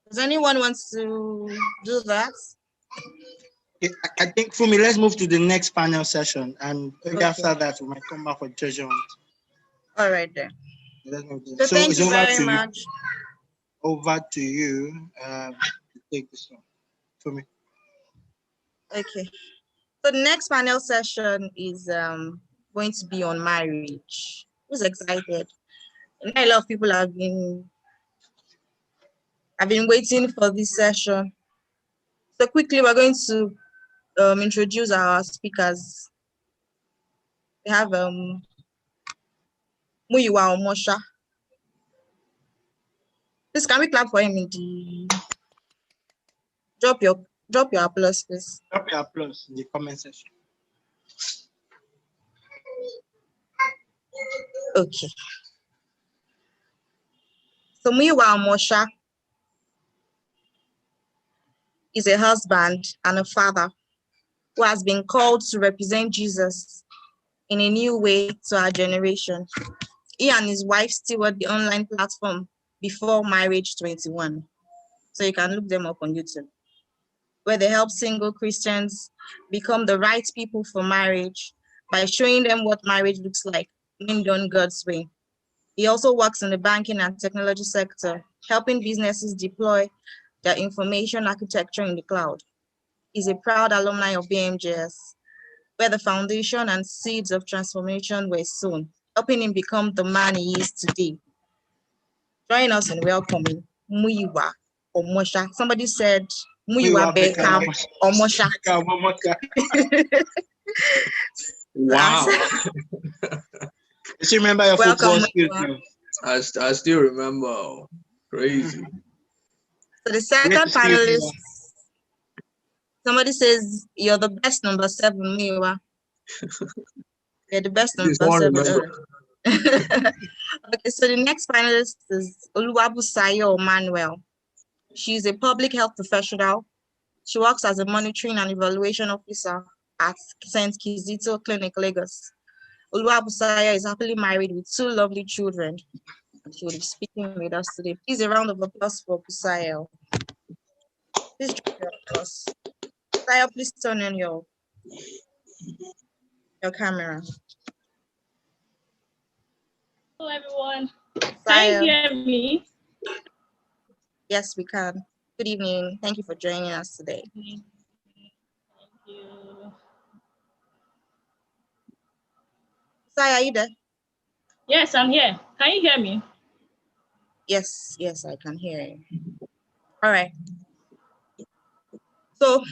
Does anyone wants to do that? Okay, I think for me, let's move to the next panel session, and maybe after that we might come back for treasure hunt. All right then. So thank you very much. Over to you to take this one for me. Okay. So the next panel session is going to be on marriage. Who's excited? And a lot of people have been waiting for this session. So quickly, we're going to introduce our speakers. We have Muyiwa Omosha. Please, can we clap for him in the drop your applause, please. Drop your applause in the comment section. Okay. So Muyiwa Omosha is a husband and a father who has been called to represent Jesus in a new way to our generation. He and his wife steward the online platform Before Marriage 21. So you can look them up on YouTube, where they help single Christians become the right people for marriage by showing them what marriage looks like when done God's way. He also works in the banking and technology sector, helping businesses deploy their information architecture in the cloud. He's a proud alumni of Bmjs, where the foundation and seeds of transformation were sown, helping him become the man he is today. Join us in welcoming Muyiwa Omosha. Somebody said Muyiwa Beckham Omosha. Wow. You remember your football skills? I still remember. Crazy. So the second panelist, somebody says you're the best number 7, Muyiwa. You're the best number 7. Okay, so the next panelist is Oluwabusayo Manuel. She's a public health professional. She works as a monitoring and evaluation officer at St. Kizito Clinic, Lagos. Oluwabusayo is happily married with 2 lovely children. She will be speaking with us today. Please, a round of applause for Busayo. Please join us. Busayo, please turn on your camera. Hello, everyone. Can you hear me? Yes, we can. Good evening. Thank you for joining us today. Thank you. Busayo, are you there? Yes, I'm here. Can you hear me? Yes, I can hear you. All right. So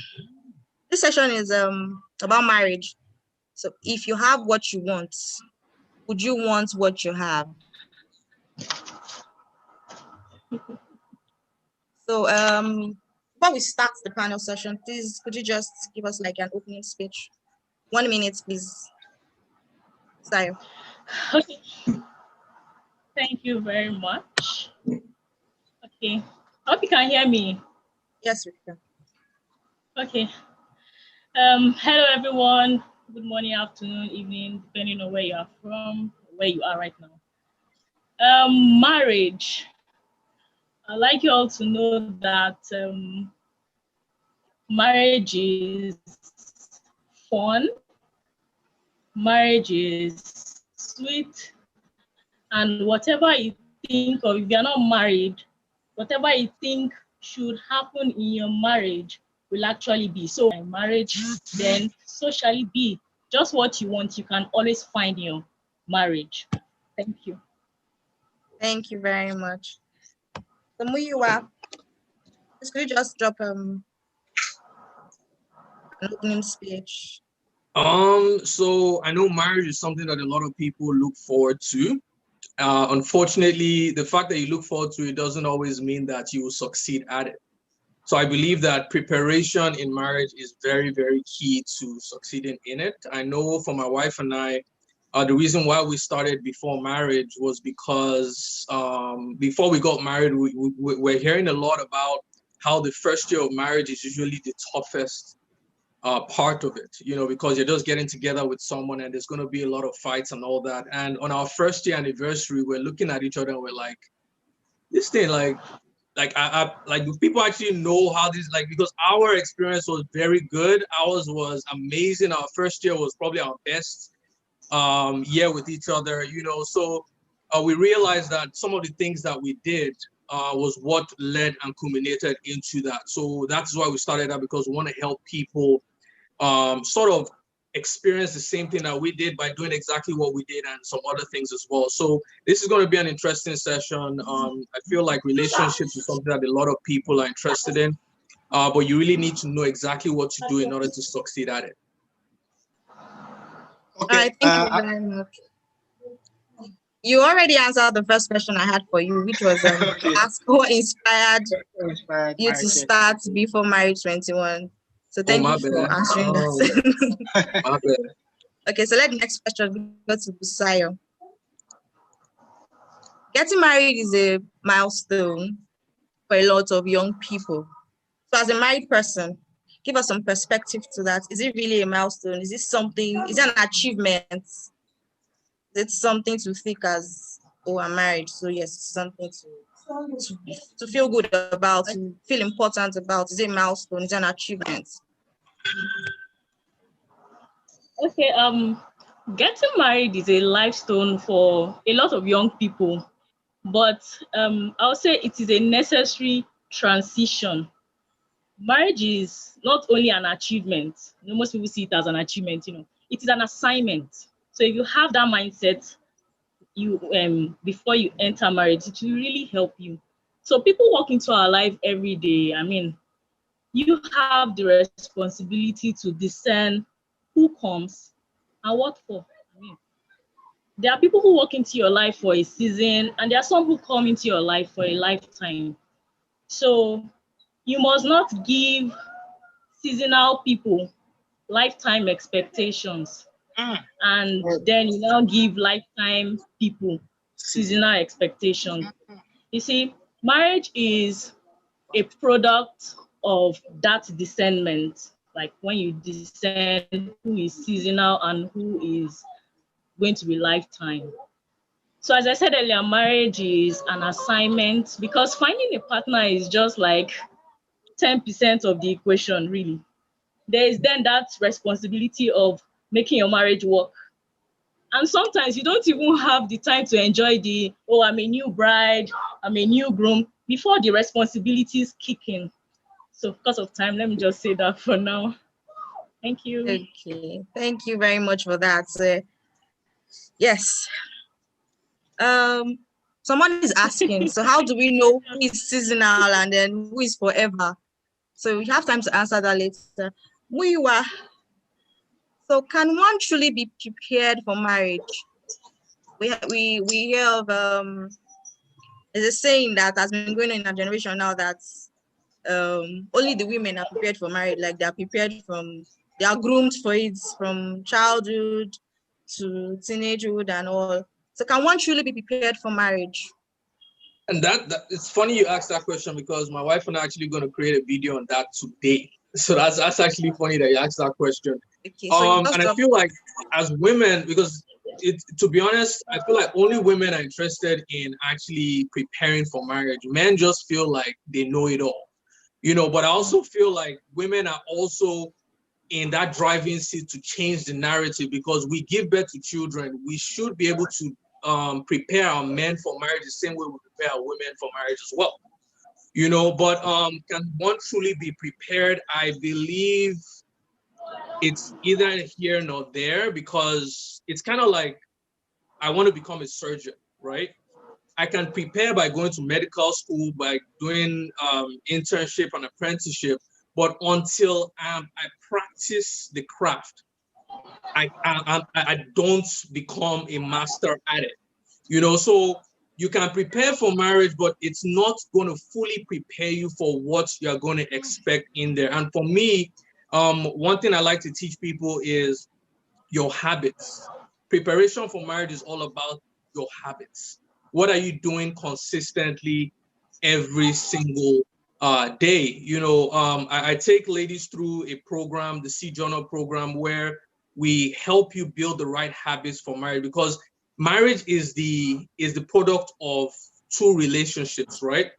this session is about marriage. So if you have what you want, would you want what you have? So before we start the panel session, please could you just give us like an opening speech? 1 minute, please. Sorry. Okay. Thank you very much. Okay. I hope you can hear me. Yes, we can. Okay. Hello everyone. Good morning, afternoon, evening, depending on where you are from, where you are right now. Marriage. I'd like you all to know that marriage is fun, marriage is sweet, and whatever you think of, if you're not married, whatever you think should happen in your marriage will actually be. So in marriage, then so shall it be. Just what you want, you can always find in your marriage. Thank you. Thank you very much. So Muyiwa, could you just drop an opening speech? So I know marriage is something that a lot of people look forward to. Unfortunately, the fact that you look forward to it doesn't always mean that you will succeed at it. So I believe that preparation in marriage is very, very key to succeeding in it. I know for my wife and I, the reason why we started before marriage was because before we got married, we're hearing a lot about how the first year of marriage is usually the toughest part of it, you know, because you're just getting together with someone and there's going to be a lot of fights and all that. And on our first year anniversary, we're looking at each other and we're like, this thing, do people actually know how this, like, because our experience was very good. Ours was amazing. Our first year was probably our best year with each other, you know. So we realized that some of the things that we did was what led and culminated into that. So that's why we started that, because we want to help people sort of experience the same thing that we did by doing exactly what we did and some other things as well. So this is going to be an interesting session. I feel like relationships is something that a lot of people are interested in, but you really need to know exactly what to do in order to succeed at it. Okay. All right, thank you very much. You already answered the first question I had for you, which was ask what inspired you to start before marriage 21. So thank you for answering that. My bad. Okay, so let the next question go to Busayo. Getting married is a milestone for a lot of young people. So as a married person, give us some perspective to that. Is it really a milestone? Is it something, is it an achievement? Is it something to think as, oh, I'm married, so yes, it's something to feel good about, to feel important about? Is it a milestone? Is it an achievement? Okay, getting married is a milestone for a lot of young people, but I'll say it is a necessary transition. Marriage is not only an achievement. You know, most people see it as an achievement, you know, it is an assignment. So if you have that mindset, you before you enter marriage, it will really help you. So people walk into our life every day. I mean, you have the responsibility to discern who comes and what for. I mean, there are people who walk into your life for a season, and there are some who come into your life for a lifetime. So you must not give seasonal people lifetime expectations, and then you now give lifetime people seasonal expectations. You see, marriage is a product of that discernment, like when you discern who is seasonal and who is going to be lifetime. So as I said earlier, marriage is an assignment, because finding a partner is just like 10% of the equation, really. There is then that responsibility of making your marriage work. And sometimes you don't even have the time to enjoy the, oh, I'm a new bride, I'm a new groom, before the responsibilities kick in. So because of time, let me just say that for now. Thank you. Okay, thank you very much for that. Yes. Someone is asking, so how do we know who is seasonal and then who is forever? So we have time to answer that later. Muyiwa, so can one truly be prepared for marriage? we hear of there's a saying that has been going on in our generation now that only the women are prepared for marriage, like they are groomed for it from childhood to teenagehood and all. So can one truly be prepared for marriage? And that it's funny you asked that question because my wife and I are actually going to create a video on that today. So that's actually funny that you asked that question. Okay, so and I feel like as women, because to be honest, I feel like only women are interested in actually preparing for marriage. Men just feel like they know it all, but I also feel like women are also in that driving seat to change the narrative because we give birth to children. We should be able to prepare our men for marriage the same way we prepare our women for marriage as well. But can one truly be prepared? I believe it's either here nor there because it's kind of like I want to become a surgeon, right? I can prepare by going to medical school, by doing internship and apprenticeship, but until I practice the craft, I don't become a master at it. So you can prepare for marriage, but it's not going to fully prepare you for what you're going to expect in there. And for me, one thing I like to teach people is your habits. Preparation for marriage is all about your habits. What are you doing consistently every single day? I take ladies through a program, the C Journal program, where we help you build the right habits for marriage because marriage is the product of two relationships, right?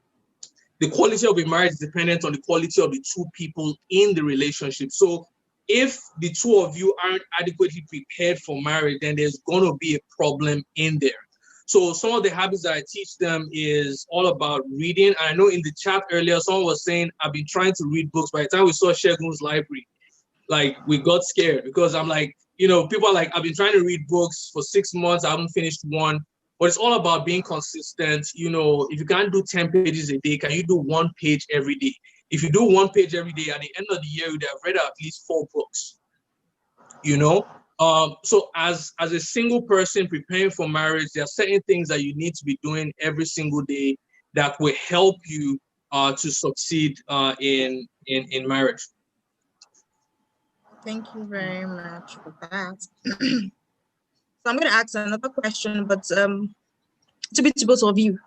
The quality of a marriage is dependent on the quality of the two people in the relationship. So if the two of you aren't adequately prepared for marriage, then there's going to be a problem in there. So some of the habits that I teach them is all about reading. I know in the chat earlier, someone was saying, I've been trying to read books. By the time we saw Shegun's library, like we got scared because I'm like, people are like, I've been trying to read books for 6 months. I haven't finished one. But it's all about being consistent. If you can't do 10 pages a day, can you do 1 page every day? If you do 1 page every day, at the end of the year, you'd have read at least 4 books. So as a single person preparing for marriage, there are certain things that you need to be doing every single day that will help you to succeed in marriage. Thank you very much for that. So I'm going to ask another question, but to be to both of you.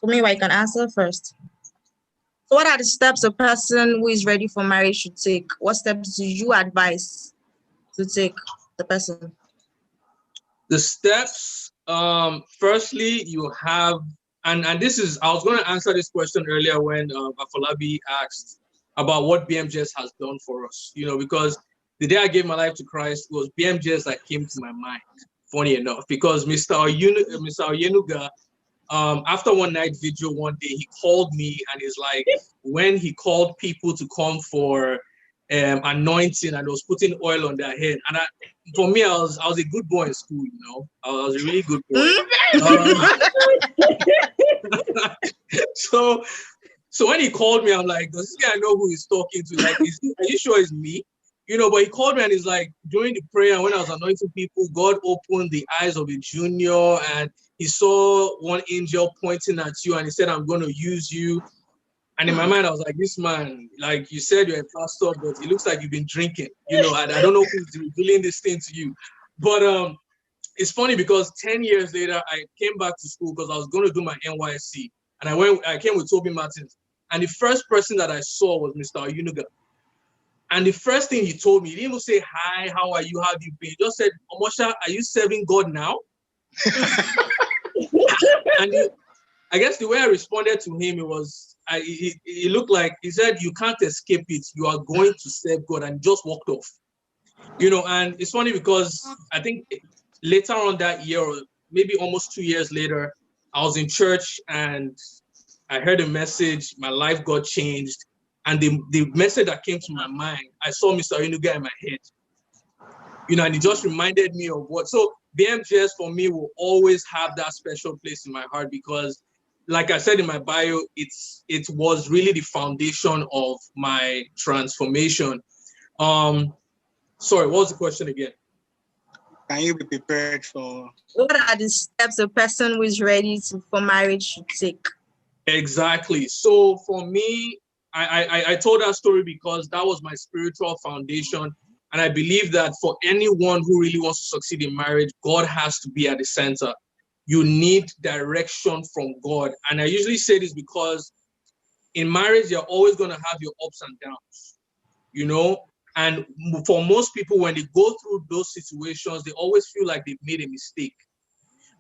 For me, I can answer first. So what are the steps a person who is ready for marriage should take? What steps do you advise to take the person? The steps, firstly, you have, and this is, I was going to answer this question earlier when Afolabi asked about what Bmjs has done for us, because the day I gave my life to Christ, it was Bmjs that came to my mind, funny enough, because Mr. Oyenuga, after one night vigil one day, he called me and he's like, when he called people to come for anointing and was putting oil on their head. And for me, I was a good boy in school, I was a really good boy. So when he called me, I'm like, does this guy know who he's talking to? Like, are you sure it's me? But he called me and he's like, during the prayer, when I was anointing people, God opened the eyes of a junior and he saw one angel pointing at you and he said, I'm going to use you. And in my mind, I was like, this man, like you said, you're a pastor, but it looks like you've been drinking. I don't know who's revealing this thing to you. But it's funny because 10 years later, I came back to school because I was going to do my NYSC. And I came with Toby Martins. And the first person that I saw was Mr. Oyenuga. And the first thing he told me, he didn't even say, hi, how are you? How have you been? He just said, Omosha, are you serving God now? And I guess the way I responded to him, it looked like, he said, you can't escape it. You are going to serve God, and just walked off. And it's funny because I think later on that year, or maybe almost 2 years later, I was in church and I heard a message, my life got changed. And the message that came to my mind, I saw Mr. Oyenuga in my head. And it just reminded me of what. So Bmjs for me will always have that special place in my heart because, like I said in my bio, it was really the foundation of my transformation. Sorry, what was the question again? can you be prepared for? What are the steps a person who is ready for marriage should take? Exactly. So for me, I told that story because that was my spiritual foundation. And I believe that for anyone who really wants to succeed in marriage, God has to be at the center. You need direction from God. And I usually say this because in marriage, you're always going to have your ups and downs, you know? And for most people, when they go through those situations, they always feel like they've made a mistake.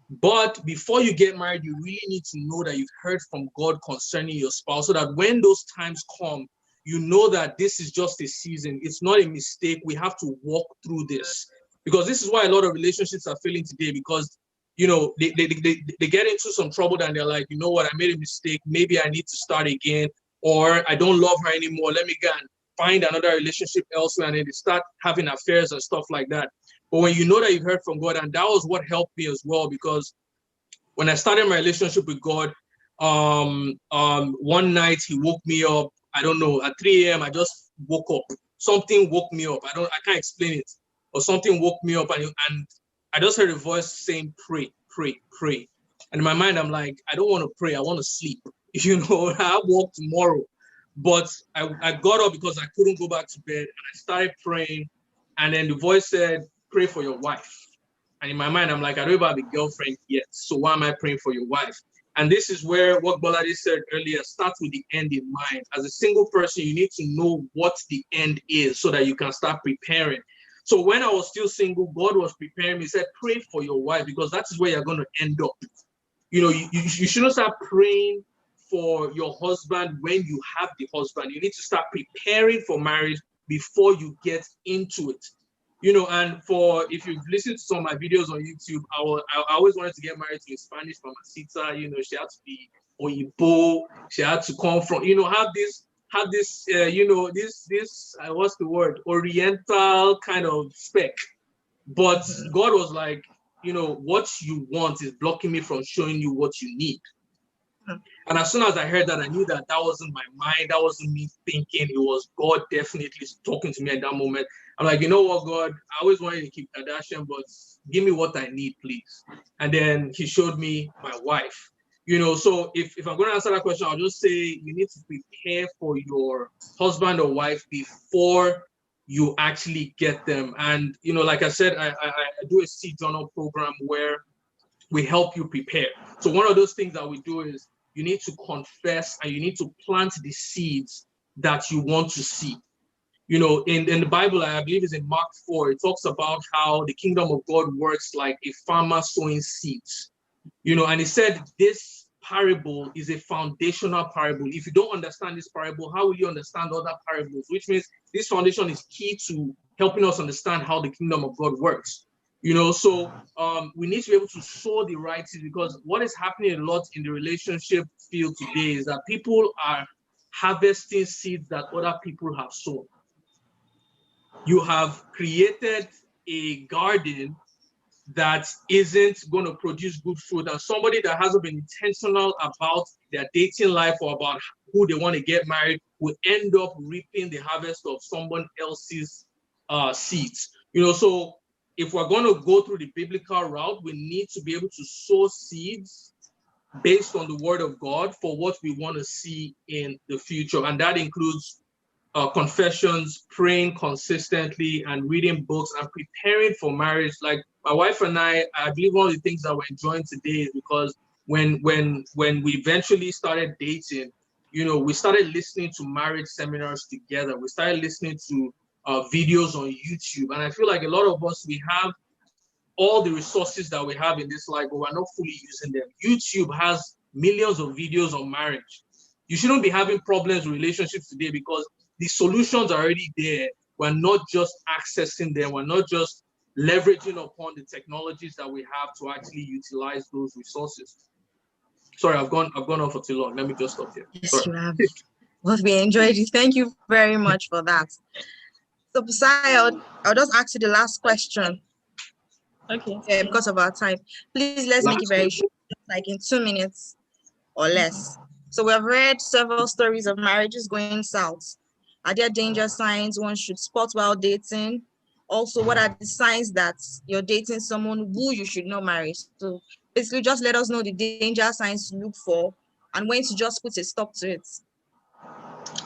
But before you get married, you really need to know that you've heard from God concerning your spouse so that when those times come, you know that this is just a season. It's not a mistake. We have to walk through this. Because this is why a lot of relationships are failing today, because you know they get into some trouble and they're like, you know what, I made a mistake. Maybe I need to start again, or I don't love her anymore. Let me go and find another relationship elsewhere, and then they start having affairs and stuff like that. But when you know that you've heard from God, and that was what helped me as well, because when I started my relationship with God, one night he woke me up. I don't know, at 3 a.m. I just woke up. Something woke me up. I can't explain it, but something woke me up, and I just heard a voice saying, "Pray, pray, pray." And in my mind, I'm like, I don't want to pray. I want to sleep. You know, I have work tomorrow. But I got up because I couldn't go back to bed, and I started praying. And then the voice said, "Pray for your wife." And in my mind, I'm like, I don't even have a girlfriend yet. So why am I praying for your wife? And this is where what Bolade said earlier, start with the end in mind. As a single person, you need to know what the end is so that you can start preparing. So when I was still single, God was preparing me. He said, pray for your wife, because that is where you're going to end up. You know, you shouldn't start praying for your husband when you have the husband. You need to start preparing for marriage before you get into it. You know, and if you've listened to some of my videos on YouTube, I always wanted to get married to a Spanish mamacita. You know, she had to be Oyibo. She had to come from, you know, have this, you know, this what's the word? Oriental kind of spec. But God was like, you know, what you want is blocking me from showing you what you need. And as soon as I heard that, I knew that wasn't my mind. That wasn't me thinking. It was God definitely talking to me at that moment. I'm like, you know what, God, I always wanted to keep Kardashian, but give me what I need, please. And then he showed me my wife. You know, so if I'm going to answer that question, I'll just say you need to prepare for your husband or wife before you actually get them. And, you know, like I said, I do a seed journal program where we help you prepare. So one of those things that we do is you need to confess and you need to plant the seeds that you want to see. You know, in the Bible, I believe it's in Mark 4, it talks about how the kingdom of God works like a farmer sowing seeds. You know, and he said this parable is a foundational parable. If you don't understand this parable, how will you understand other parables? Which means this foundation is key to helping us understand how the kingdom of God works. You know, so we need to be able to sow the right seeds, because what is happening a lot in the relationship field today is that people are harvesting seeds that other people have sown. You have created a garden that isn't going to produce good fruit, and somebody that hasn't been intentional about their dating life or about who they want to get married will end up reaping the harvest of someone else's seeds. You know, so if we're going to go through the biblical route, we need to be able to sow seeds based on the word of God for what we want to see in the future. And that includes confessions, praying consistently, and reading books and preparing for marriage. Like my wife and I believe one of the things that we're enjoying today is because when we eventually started dating, you know, we started listening to marriage seminars together. We started listening to videos on YouTube. And I feel like a lot of us, we have all the resources that we have in this life, but we're not fully using them. YouTube has millions of videos on marriage. You shouldn't be having problems with relationships today because the solutions are already there. We're not just accessing them. We're not just leveraging upon the technologies that we have to actually utilize those resources. Sorry, I've gone on for too long. Let me just stop here. Yes, Sorry. you have. Well, we enjoyed it. Thank you very much for that. So, Busai, I'll just ask you the last question. Okay. Yeah, because of our time. Please, let's make it very short, like in 2 minutes or less. So we have read several stories of marriages going south. Are there danger signs one should spot while dating? Also, what are the signs that you're dating someone who you should not marry? So basically just let us know the danger signs to look for and when to just put a stop to it.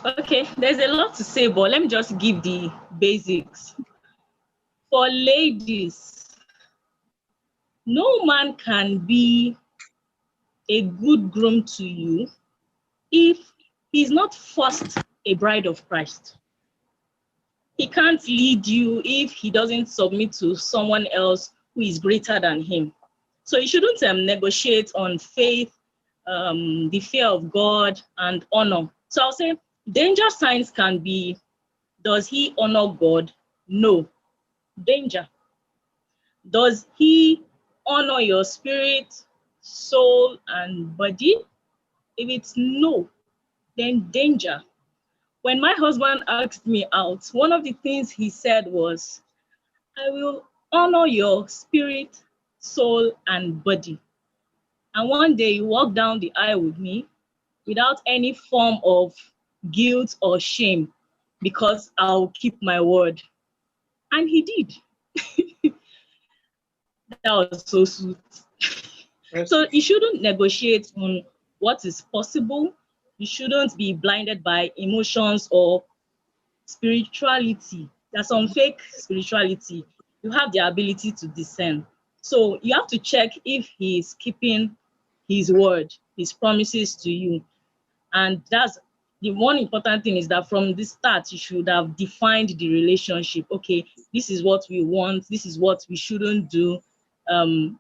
Okay, there's a lot to say, but let me just give the basics. For ladies, no man can be a good groom to you if he's not first a bride of Christ. He can't lead you if he doesn't submit to someone else who is greater than him. So you shouldn't negotiate on faith, the fear of God, and honor. So I'll say danger signs can be, does he honor God? No. Danger. Does he honor your spirit, soul, and body? If it's no, then danger. When my husband asked me out, one of the things he said was, I will honor your spirit, soul, and body. And one day he walked down the aisle with me without any form of guilt or shame because I'll keep my word. And he did. That was so sweet. Yes. So you shouldn't negotiate on what is possible. You shouldn't be blinded by emotions or spirituality. There's some fake spirituality. You have the ability to discern. So you have to check if he is keeping his word, his promises to you. And that's the one important thing, is that from the start, you should have defined the relationship. Okay, this is what we want. This is what we shouldn't do.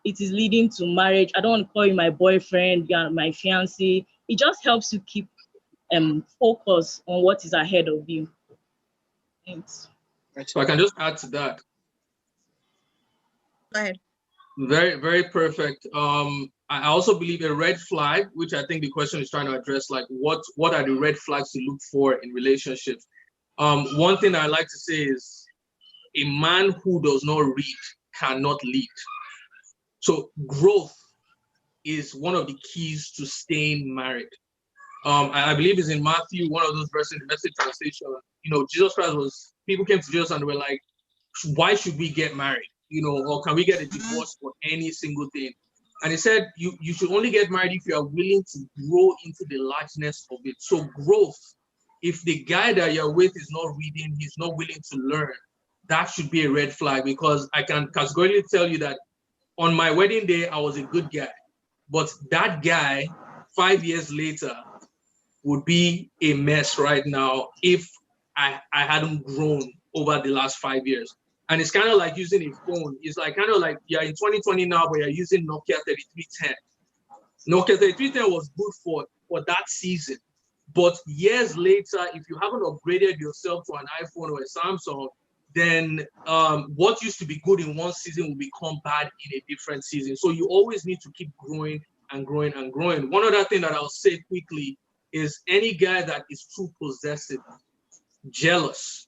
It is leading to marriage. I don't want to call you my boyfriend, you are my fiancé. It just helps you keep focus on what is ahead of you. Thanks. So I can just add to that. Go ahead. Very, very perfect. I also believe a red flag, which I think the question is trying to address, like what are the red flags to look for in relationships? One thing I like to say is a man who does not read cannot lead. So growth is one of the keys to staying married. I believe it's in Matthew, one of those verses in the Message translation. You know, Jesus Christ people came to Jesus and they were like, why should we get married? You know, or can we get a divorce for any single thing? And he said, you should only get married if you are willing to grow into the largeness of it. So growth, if the guy that you're with is not reading, he's not willing to learn, that should be a red flag, because I can categorically tell you that on my wedding day, I was a good guy. But that guy, 5 years later, would be a mess right now if I hadn't grown over the last 5 years. And it's kind of like using a phone. It's like kind of like you're in 2020 now, but you're using Nokia 3310. Nokia 3310 was good for that season. But years later, if you haven't upgraded yourself to an iPhone or a Samsung, then what used to be good in one season will become bad in a different season. So you always need to keep growing and growing and growing. One other thing that I'll say quickly is any guy that is too possessive, jealous,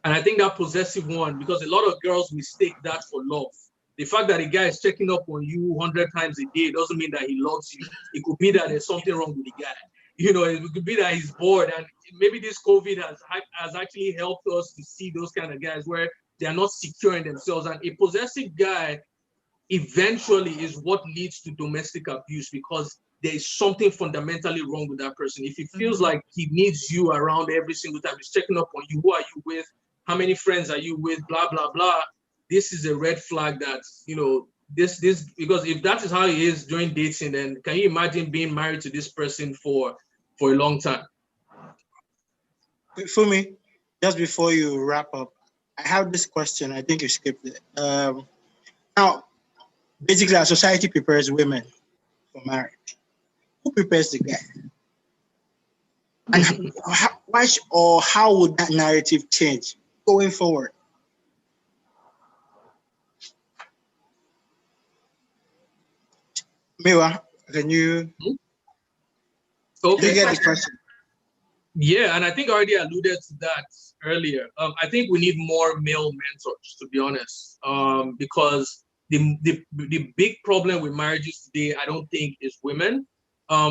and I think that possessive one, because a lot of girls mistake that for love. The fact that a guy is checking up on you 100 times a day doesn't mean that he loves you. It could be that there's something wrong with the guy. You know, it could be that he's bored, and maybe this COVID has actually helped us to see those kind of guys where they're not secure in themselves. And a possessive guy eventually is what leads to domestic abuse, because there is something fundamentally wrong with that person. If he feels like he needs you around every single time, he's checking up on you, who are you with, how many friends are you with, blah, blah, blah, this is a red flag that, you know, this, because if that is how he is during dating, then can you imagine being married to this person for a long time? For me, just before you wrap up, I have this question. I think you skipped it. Now, basically, our society prepares women for marriage. Who prepares the guy? And how would that narrative change going forward? Miwa, can you Okay. get the question? Yeah, and I think I already alluded to that earlier. I think we need more male mentors, to be honest, because the big problem with marriages today, I don't think, is women.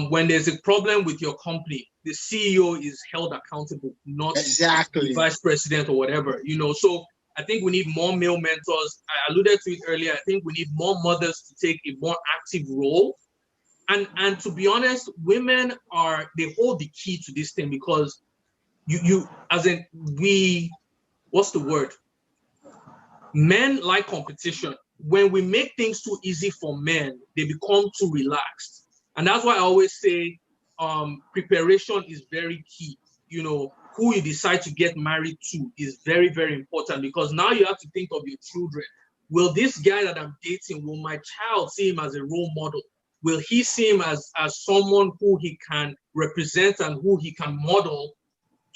When there's a problem with your company, the CEO is held accountable, not Exactly. the vice president or whatever, you know. So I think we need more male mentors. I alluded to it earlier. I think we need more mothers to take a more active role. And to be honest, women they hold the key to this thing, because what's the word? Men like competition. When we make things too easy for men, they become too relaxed. And that's why I always say preparation is very key. You know, who you decide to get married to is very, very important, because now you have to think of your children. Will this guy that I'm dating, will my child see him as a role model? Will he see him as someone who he can represent and who he can model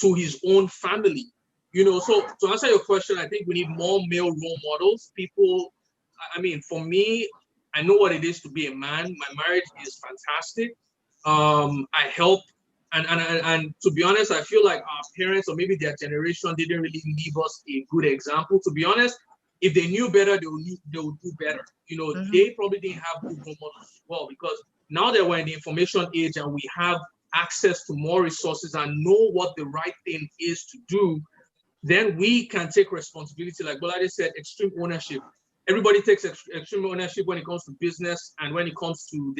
to his own family? You know, so to answer your question, I think we need more male role models. People, I mean, for me, I know what it is to be a man. My marriage is fantastic. I help, and to be honest, I feel like our parents or maybe their generation didn't really leave us a good example. To be honest, if they knew better, they would do better. You know, they probably didn't have good role models as well, because now that we're in the information age and we have access to more resources and know what the right thing is to do, then we can take responsibility. Like Bolade said, extreme ownership. Everybody takes extreme ownership when it comes to business and when it comes to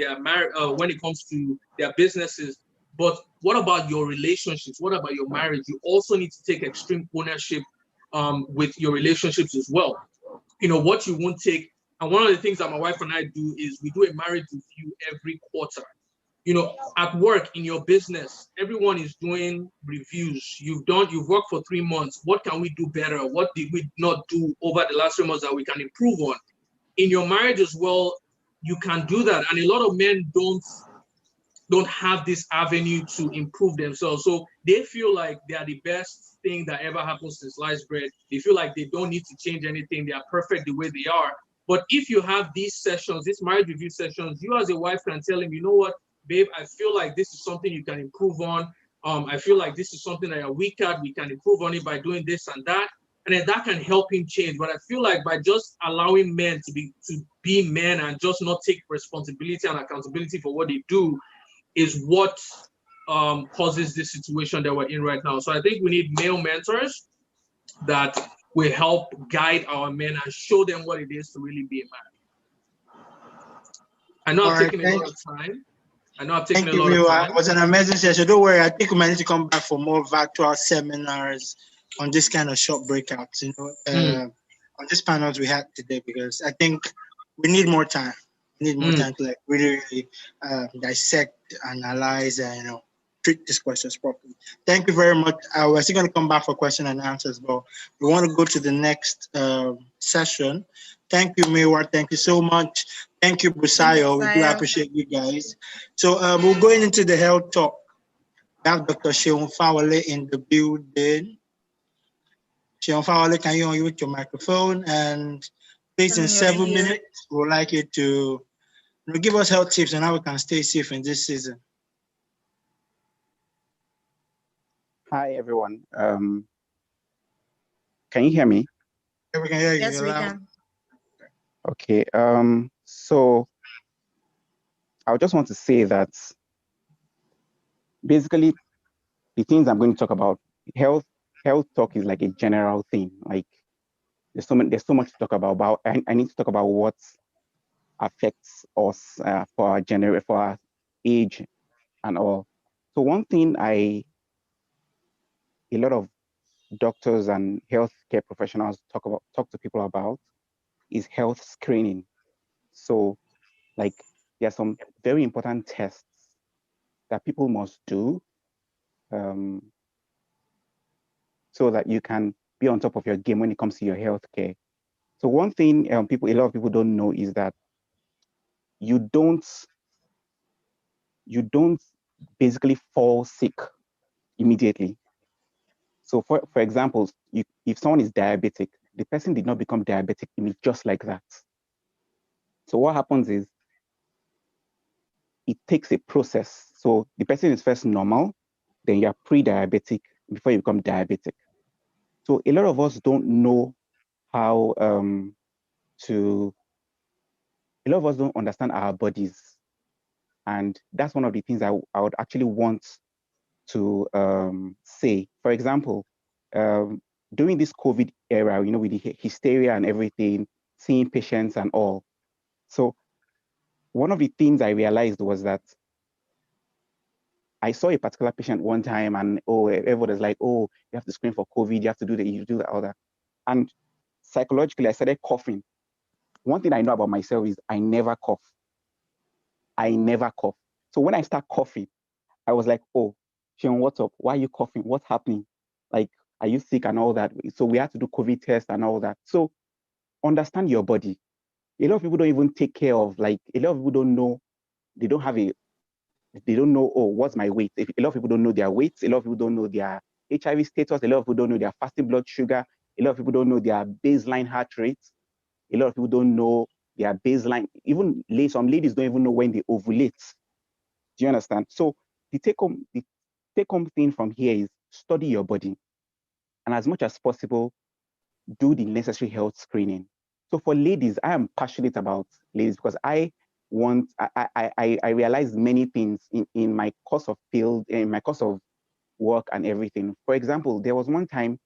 their businesses. But what about your relationships? What about your marriage? You also need to take extreme ownership with your relationships as well. You know, what you won't take. And one of the things that my wife and I do is we do a marriage review every quarter. You know, at work, in your business, everyone is doing reviews. You've worked for 3 months. What can we do better? What did we not do over the last 3 months that we can improve on? In your marriage as well, you can do that. And a lot of men don't have this avenue to improve themselves. So they feel like they are the best thing that ever happened since sliced bread. They feel like they don't need to change anything. They are perfect the way they are. But if you have these sessions, these marriage review sessions, you as a wife can tell him, you know what, babe, I feel like this is something you can improve on. I feel like this is something that you're weak at. We can improve on it by doing this and that. And then that can help him change. But I feel like by just allowing men to be men and just not take responsibility and accountability for what they do is what causes this situation that we're in right now. So I think we need male mentors that will help guide our men and show them what it is to really be a man. I know I'm taking a lot of time. Thank you, it was an amazing session. Don't worry, I think we might need to come back for more virtual seminars on this kind of short breakouts, you know, on these panels we had today, because I think we need more time. We need more time to like really dissect, analyze, and, you know, treat these questions properly. Thank you very much. We're still going to come back for question and answers, but we want to go to the next session. Thank you, Miwa. Thank you so much. Thank you, Busayo. We do appreciate you guys. So we're going into the health talk. We have Dr. Sheon Fawale in the building. Sheon Fawale, can you unmute your microphone? And please, in 7 minutes, we would like you to give us health tips on how we can stay safe in this season. Hi, everyone. Can you hear me? Yeah, we can hear you. Yes, we can. Okay. So I just want to say that basically the things I'm going to talk about, health talk is like a general thing. Like there's so much to talk about. I need to talk about what affects us for our age and all. So one thing a lot of doctors and healthcare professionals talk to people about is health screening. So like there are some very important tests that people must do so that you can be on top of your game when it comes to your healthcare. So one thing a lot of people don't know is that you don't basically fall sick immediately. So for example, if someone is diabetic, the person did not become diabetic just like that. So what happens is it takes a process. So the person is first normal, then you're pre-diabetic before you become diabetic. So a lot of us don't know how a lot of us don't understand our bodies. And that's one of the things I would actually want to say. For example, during this COVID era, with the hysteria and everything, seeing patients and all. So one of the things I realized was that I saw a particular patient one time, and everybody's like, oh, you have to screen for COVID, you have to do that, you do that, all that. And psychologically, I started coughing. One thing I know about myself is I never cough. I never cough. So when I start coughing, I was like, oh, Sean, what's up? Why are you coughing? What's happening? Like, are you sick and all that? So we had to do COVID tests and all that. So understand your body. A lot of people don't even take care of, like, a lot of people don't know, they don't know, oh, what's my weight? A lot of people don't know their weights. A lot of people don't know their HIV status. A lot of people don't know their fasting blood sugar. A lot of people don't know their baseline heart rates. A lot of people don't know their baseline. Even some ladies don't even know when they ovulate. Do you understand? So the take-home thing from here is study your body, and as much as possible, do the necessary health screening. So for ladies, I am passionate about ladies because I realized many things in my course of field, in my course of work and everything. For example, there was one time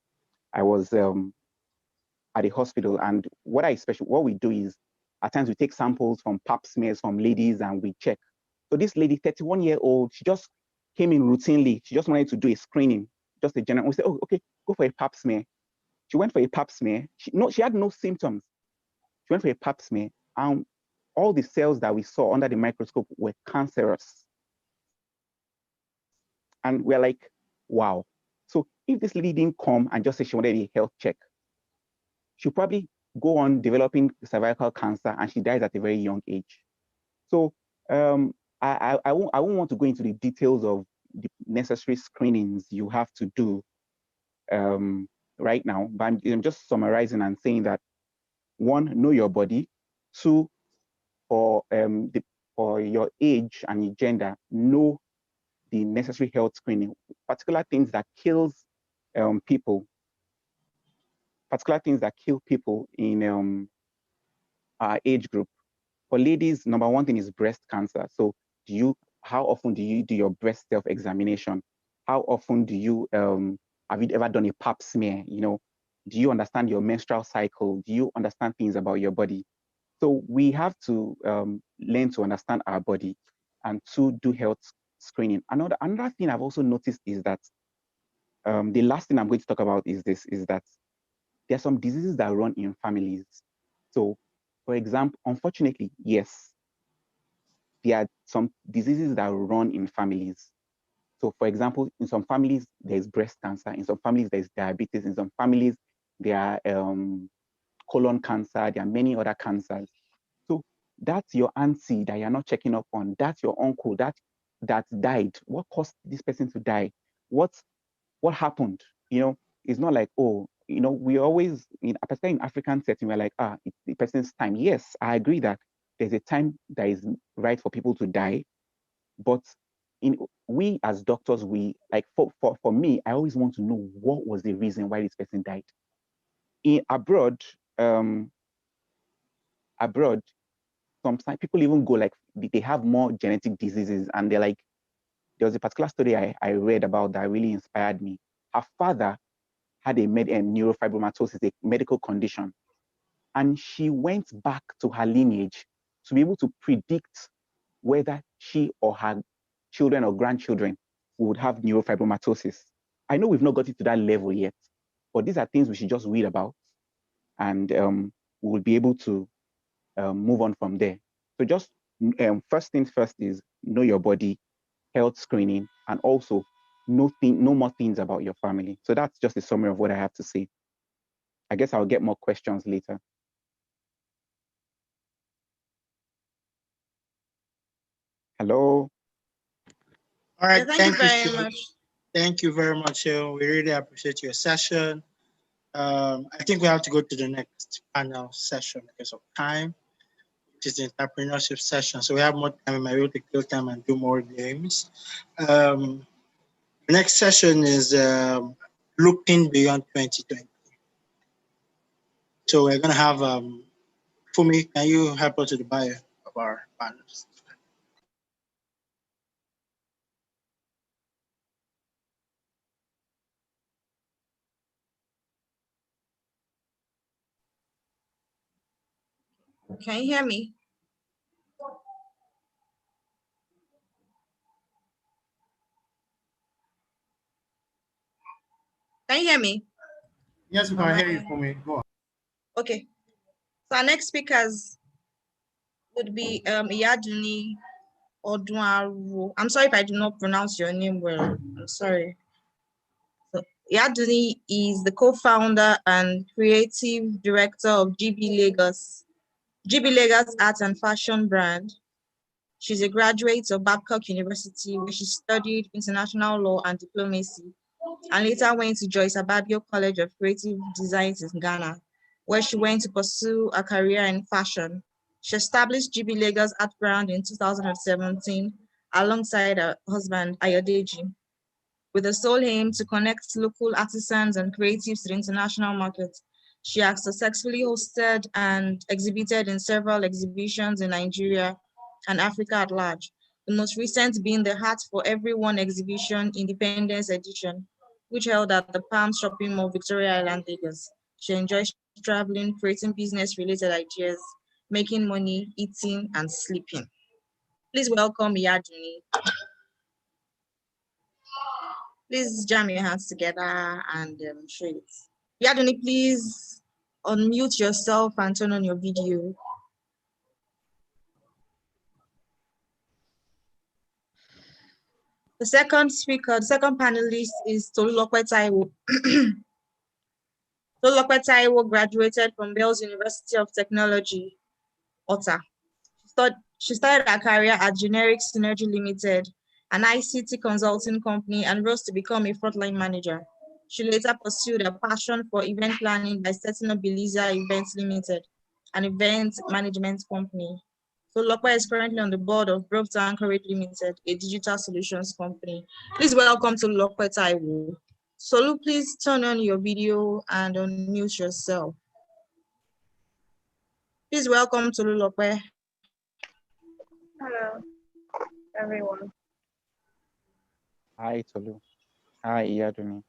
I was at a hospital, and what we do is at times we take samples from pap smears from ladies and we check. So this lady, 31-year-old, she just came in routinely. She just wanted to do a screening, just a general. We said, oh, okay, go for a pap smear. She went for a pap smear. She had no symptoms. She went for a pap smear, and all the cells that we saw under the microscope were cancerous. And we're like, wow. So if this lady didn't come and just say she wanted a health check, she'll probably go on developing cervical cancer, and she dies at a very young age. So I won't want to go into the details of the necessary screenings you have to do right now, but I'm just summarizing and saying that, one, know your body. Two, for your age and your gender, know the necessary health screening, particular things that kills people, in our age group. For ladies, number one thing is breast cancer. So how often do you do your breast self-examination? How often do you, have you ever done a pap smear? Do you understand your menstrual cycle? Do you understand things about your body? So we have to learn to understand our body, and to do health screening. Another thing I've also noticed is that the last thing I'm going to talk about is that there are some diseases that run in families. So, for example, unfortunately, yes, there are some diseases that run in families. So, for example, in some families, there's breast cancer. In some families, there's diabetes. In some families, there are colon cancer. There are many other cancers. So that's your auntie that you're not checking up on. That's your uncle that died. What caused this person to die? What happened? It's not like, oh, we always, especially in African setting, we're like, it's the person's time. Yes, I agree that there's a time that is right for people to die. But we as doctors, we like, for me, I always want to know what was the reason why this person died. Abroad, sometimes people even go like, they have more genetic diseases, and they're like, there was a particular story I read about that really inspired me. Her father had a neurofibromatosis, a medical condition, and she went back to her lineage to be able to predict whether she or her children or grandchildren would have neurofibromatosis. I know we've not got it to that level yet, but these are things we should just read about, and we will be able to move on from there. So just first things first is know your body, health screening, and also know more things about your family. So that's just a summary of what I have to say. I guess I'll get more questions later. Hello. All right, Yeah, thank you very Shil. much. Thank you very much, Shil. We really appreciate your session. I think we have to go to the next panel session because of time, which is the entrepreneurship session. So we have more time. We might be able to kill time and do more games. The next session is looking beyond 2020. So we're going to have Fumi, can you help us with the bio of our panelists? Can you hear me? Can you hear me? Yes, we can hear you, Kumi. Go on. Okay. So our next speakers would be Iyaduni Odunaru. I'm sorry if I do not pronounce your name well. I'm sorry. So Iyaduni is the co-founder and creative director of GB Lagos Arts and Fashion brand. She's a graduate of Babcock University, where she studied international law and diplomacy, and later went to Joyce Ababio College of Creative Designs in Ghana, where she went to pursue a career in fashion. She established GB Lagos Art Brand in 2017 alongside her husband, Ayodeji, with the sole aim to connect local artisans and creatives to the international market. She has successfully hosted and exhibited in several exhibitions in Nigeria and Africa at large, the most recent being the Heart for Everyone exhibition, Independence Edition, which held at the Palm Shopping Mall, Victoria Island, Lagos. She enjoys traveling, creating business-related ideas, making money, eating, and sleeping. Please welcome Iyaduni. Please jam your hands together and show it. Iyaduni, please unmute yourself and turn on your video. The second speaker, the second panelist is Tolulope Taiwo. Tolulope Taiwo graduated from Bells University of Technology, Ota. She started her career at Generic Synergy Limited, an ICT consulting company, and rose to become a frontline manager. She later pursued a passion for event planning by setting up Beliza Events Limited, an event management company. Tolulope is currently on the board of Brooktown Anchorage Limited, a digital solutions company. Please welcome Tolulope Taiwo. Solu, please turn on your video and unmute yourself. Please welcome Tolulope. Hello, everyone. Hi, Tolu. Hi, Iyaduni.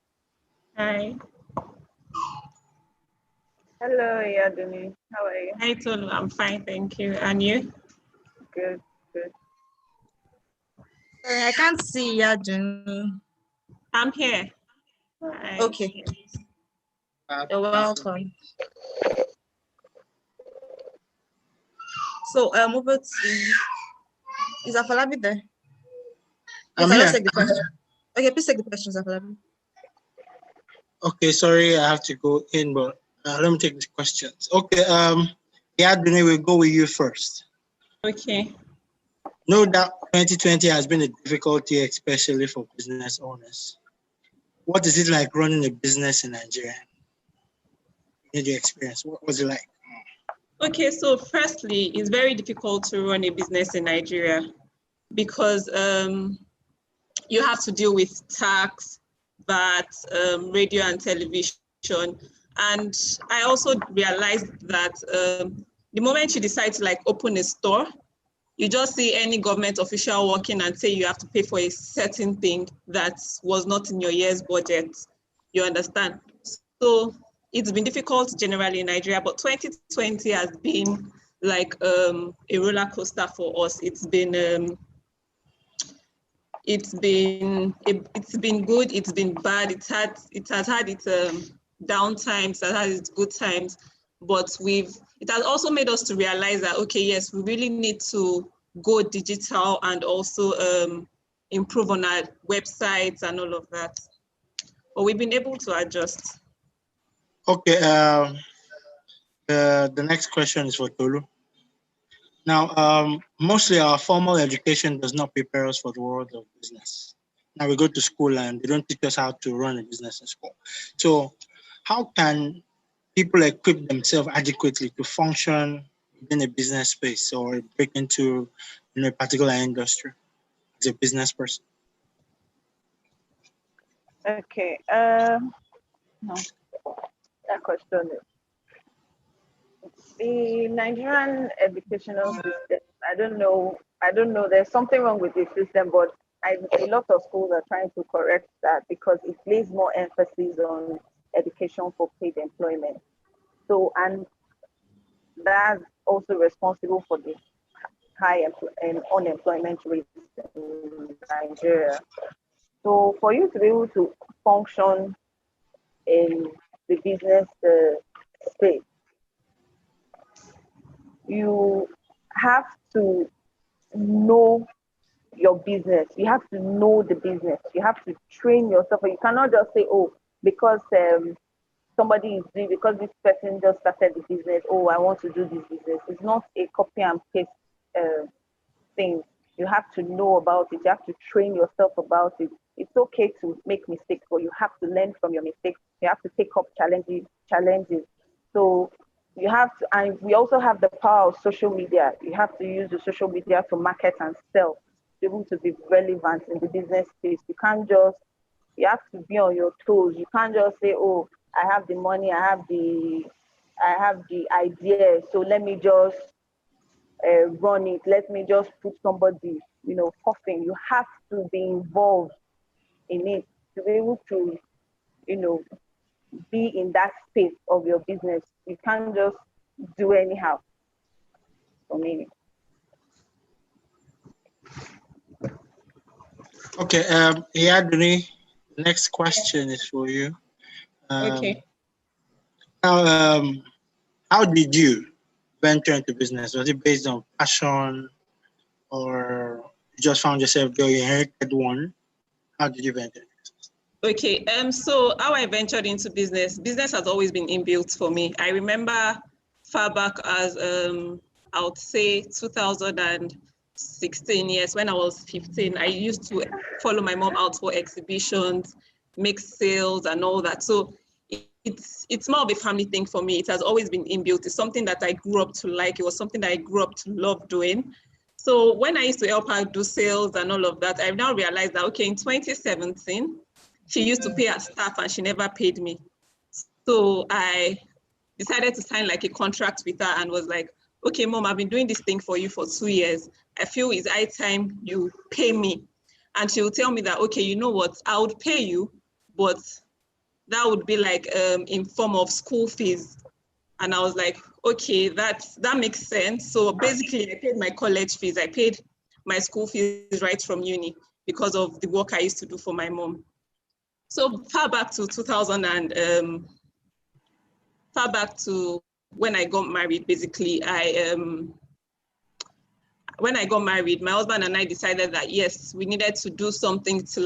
Hi. Hello, Iyaduni. How are you? Hi, Tolu. I'm fine, thank you. And you? Good, good. I can't see Iyaduni. I'm here. Hi. Okay. You're welcome. So over to, is Afolabi there? Yes, I'll just take the question. Okay, please take the questions, Afolabi. Okay, sorry, I have to go in, but let me take the questions. Okay, Iyaduni, we'll go with you first. Okay. No doubt 2020 has been a difficult year, especially for business owners. What is it like running a business in Nigeria? In your experience, what was it like? Okay, so firstly, it's very difficult to run a business in Nigeria because you have to deal with tax, VAT, radio and television. And I also realized that the moment you decide to like open a store, you just see any government official walking and say you have to pay for a certain thing that was not in your year's budget. You understand? So it's been difficult generally in Nigeria, but 2020 has been like a roller coaster for us. It's been good, it's been bad. It has had its down times, it has had its good times, but it has also made us to realize that, okay, yes, we really need to go digital and also improve on our websites and all of that. But we've been able to adjust. Okay, the next question is for Tolu. Now, mostly our formal education does not prepare us for the world of business. Now we go to school and they don't teach us how to run a business in school. So how can people equip themselves adequately to function within a business space or break into a particular industry as a business person? Okay. No, that question is the Nigerian educational system. I don't know. There's something wrong with the system, but a lot of schools are trying to correct that because it places more emphasis on education for paid employment. So, and that's also responsible for the high unemployment rate in Nigeria. So for you to be able to function in the business space, you have to know your business. You have to know the business. You have to train yourself. You cannot just say, oh, because somebody is doing, because this person just started the business, oh, I want to do this business. It's not a copy and paste thing. You have to know about it. You have to train yourself about it. It's okay to make mistakes, but you have to learn from your mistakes. You have to take up challenges. So you have to, and we also have the power of social media. You have to use the social media to market and sell, to be able to be relevant in the business space. You can't just, you have to be on your toes. You can't just say, oh, I have the money, I have the idea, so let me just run it. Let me just put somebody, coughing. You have to be involved in it to be able to, be in that space of your business. You can't just do anyhow. For me. Okay, Iyaduni, next question is for you. Okay. Now, how did you venture into business? Was it based on passion, or you just found yourself there, you inherited one? How did you venture? Okay, so how I ventured into business has always been inbuilt for me. I remember far back as, I would say 2016, yes, when I was 15, I used to follow my mom out for exhibitions, make sales and all that. So it's more of a family thing for me. It has always been inbuilt. It's something that I grew up to like. It was something that I grew up to love doing. So when I used to help her do sales and all of that, I've now realized that, okay, in 2017, she used to pay her staff and she never paid me. So I decided to sign like a contract with her and was like, okay, mom, I've been doing this thing for you for 2 years. I feel it's high time you pay me. And she would tell me that, okay, you know what, I would pay you, but that would be like in form of school fees. And I was like, okay, that makes sense. So basically I paid my college fees. I paid my school fees right from uni because of the work I used to do for my mom. So far back to when I got married, basically, when I got married, my husband and I decided that, yes, we needed to do something to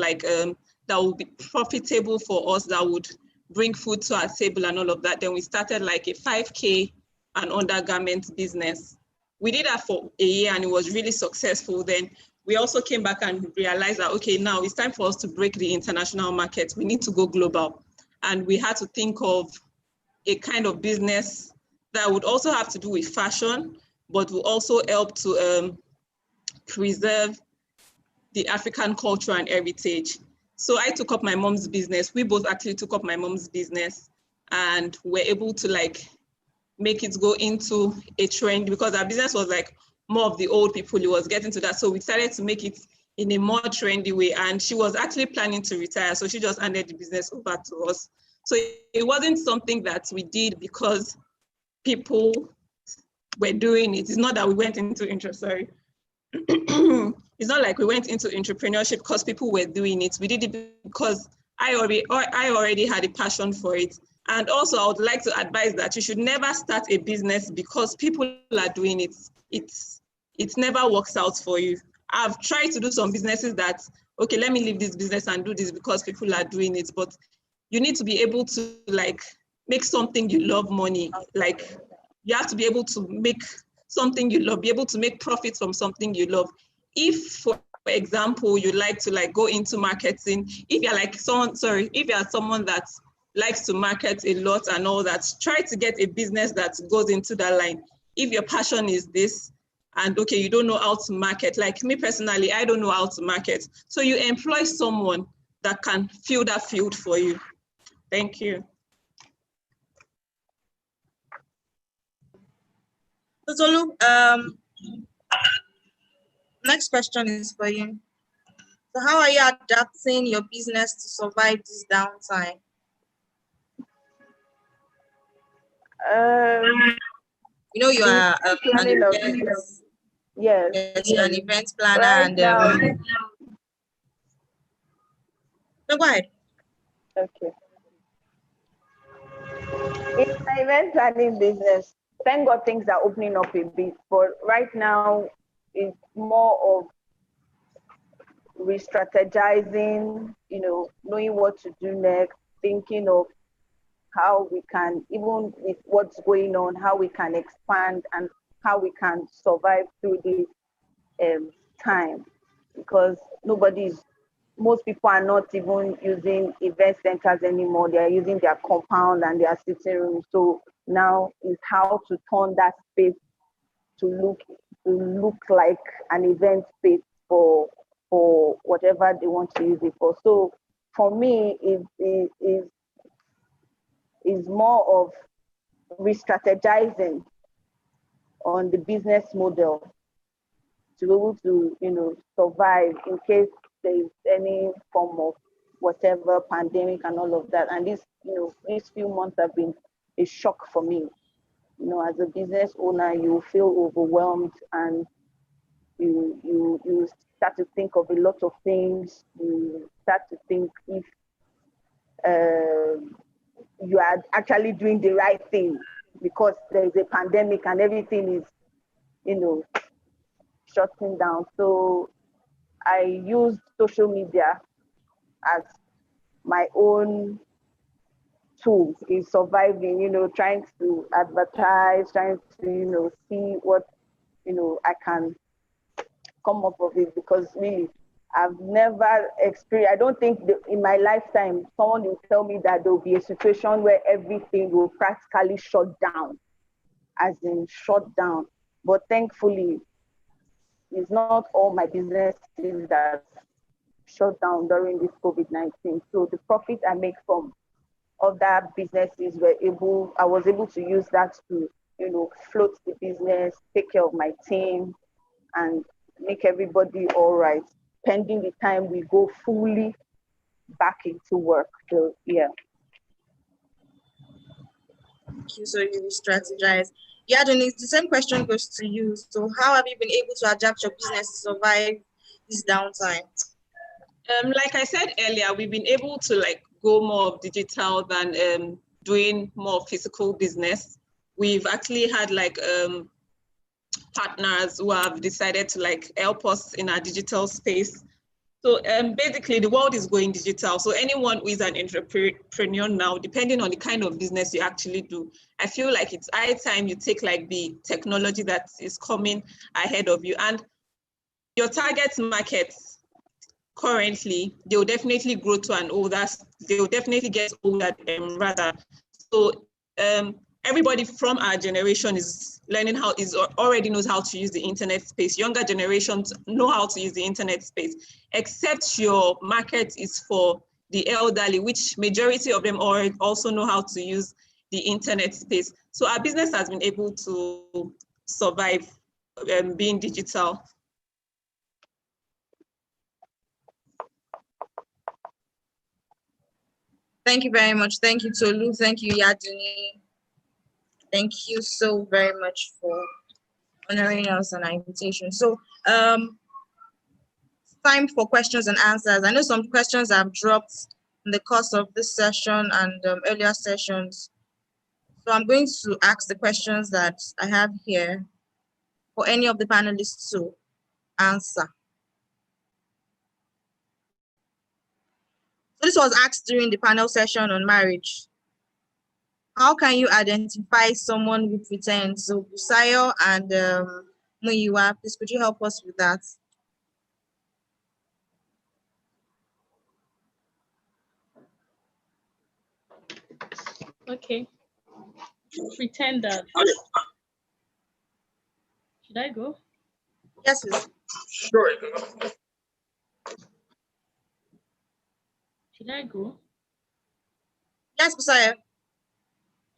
that would be profitable for us, that would bring food to our table and all of that. Then we started like a 5K and undergarment business. We did that for a year and it was really successful. Then we also came back and realized that, okay, now it's time for us to break the international market. We need to go global. And we had to think of a kind of business that would also have to do with fashion, but will also help to preserve the African culture and heritage. So I took up my mom's business. We both actually took up my mom's business and were able to make it go into a trend, because our business was like more of the old people. It was getting to that. So we decided to make it in a more trendy way. And she was actually planning to retire. So she just handed the business over to us. So it wasn't something that we did because people were doing it. It's not that we went into it's not like we went into entrepreneurship because people were doing it. We did it because I already had a passion for it. And also I would like to advise that you should never start a business because people are doing it. It never works out for you. I've tried to do some businesses that, okay, let me leave this business and do this because people are doing it. But you need to be able to make something you love money. You have to be able to make something you love, be able to make profits from something you love. If, for example, you like to go into marketing, if you're someone that likes to market a lot and all that, try to get a business that goes into that line. If your passion is this, and okay, you don't know how to market, like me personally, I don't know how to market. So you employ someone that can fill that field for you. Thank you. Tolu, next question is for you. So how are you adapting your business to survive this downtime? You know, you are an planning of event, yes, yes, you're an event planner, right and now. no, go ahead. Okay. In my event planning business, thank God things are opening up a bit, but right now it's more of re-strategizing, knowing what to do next, thinking of how we can, even with what's going on, how we can expand and how we can survive through this time. Because most people are not even using event centers anymore. They are using their compound and their sitting room. So now is how to turn that space to look like an event space for whatever they want to use it for. So for me, it is more of re-strategizing on the business model to be able to, survive in case there is any form of whatever pandemic and all of that. And these few months have been a shock for me. As a business owner, you feel overwhelmed and you start to think of a lot of things. You start to think if you are actually doing the right thing because there is a pandemic and everything is, shutting down. So I used social media as my own tool in surviving, trying to advertise, trying to, see what, I can come up with it, because really I've never experienced, I don't think in my lifetime, someone will tell me that there'll be a situation where everything will practically shut down, as in shut down. But thankfully, it's not all my businesses that shut down during this COVID-19. So the profit I make from other businesses I was able to use that to, float the business, take care of my team, and make everybody all right, pending the time we go fully back into work. So yeah. Thank you. So you strategize. Yeah, Denise, the same question goes to you. So how have you been able to adapt your business to survive this downtime? Like I said earlier, we've been able to go more digital than doing more physical business. We've actually had partners who have decided to help us in our digital space. So basically the world is going digital. So anyone who is an entrepreneur now, depending on the kind of business you actually do, I feel like it's high time you take the technology that is coming ahead of you. And your target markets currently, they will definitely grow to an older, they will definitely get older rather. So everybody from our generation is learning already knows how to use the internet space. Younger generations know how to use the internet space, except your market is for the elderly, which majority of them also know how to use the internet space. So our business has been able to survive being digital. Thank you very much. Thank you, Tolu. Thank you, Yaduni. Thank you so very much for honoring us on our invitation. So time for questions and answers. I know some questions have dropped in the course of this session and earlier sessions. So I'm going to ask the questions that I have here for any of the panelists to answer. So this was asked during the panel session on marriage. How can you identify someone who pretends? So Busayo and Muyiwa, please could you help us with that? Okay. Pretender. Should I go? Yes, please. Sure. Should I go? Yes, Busayo.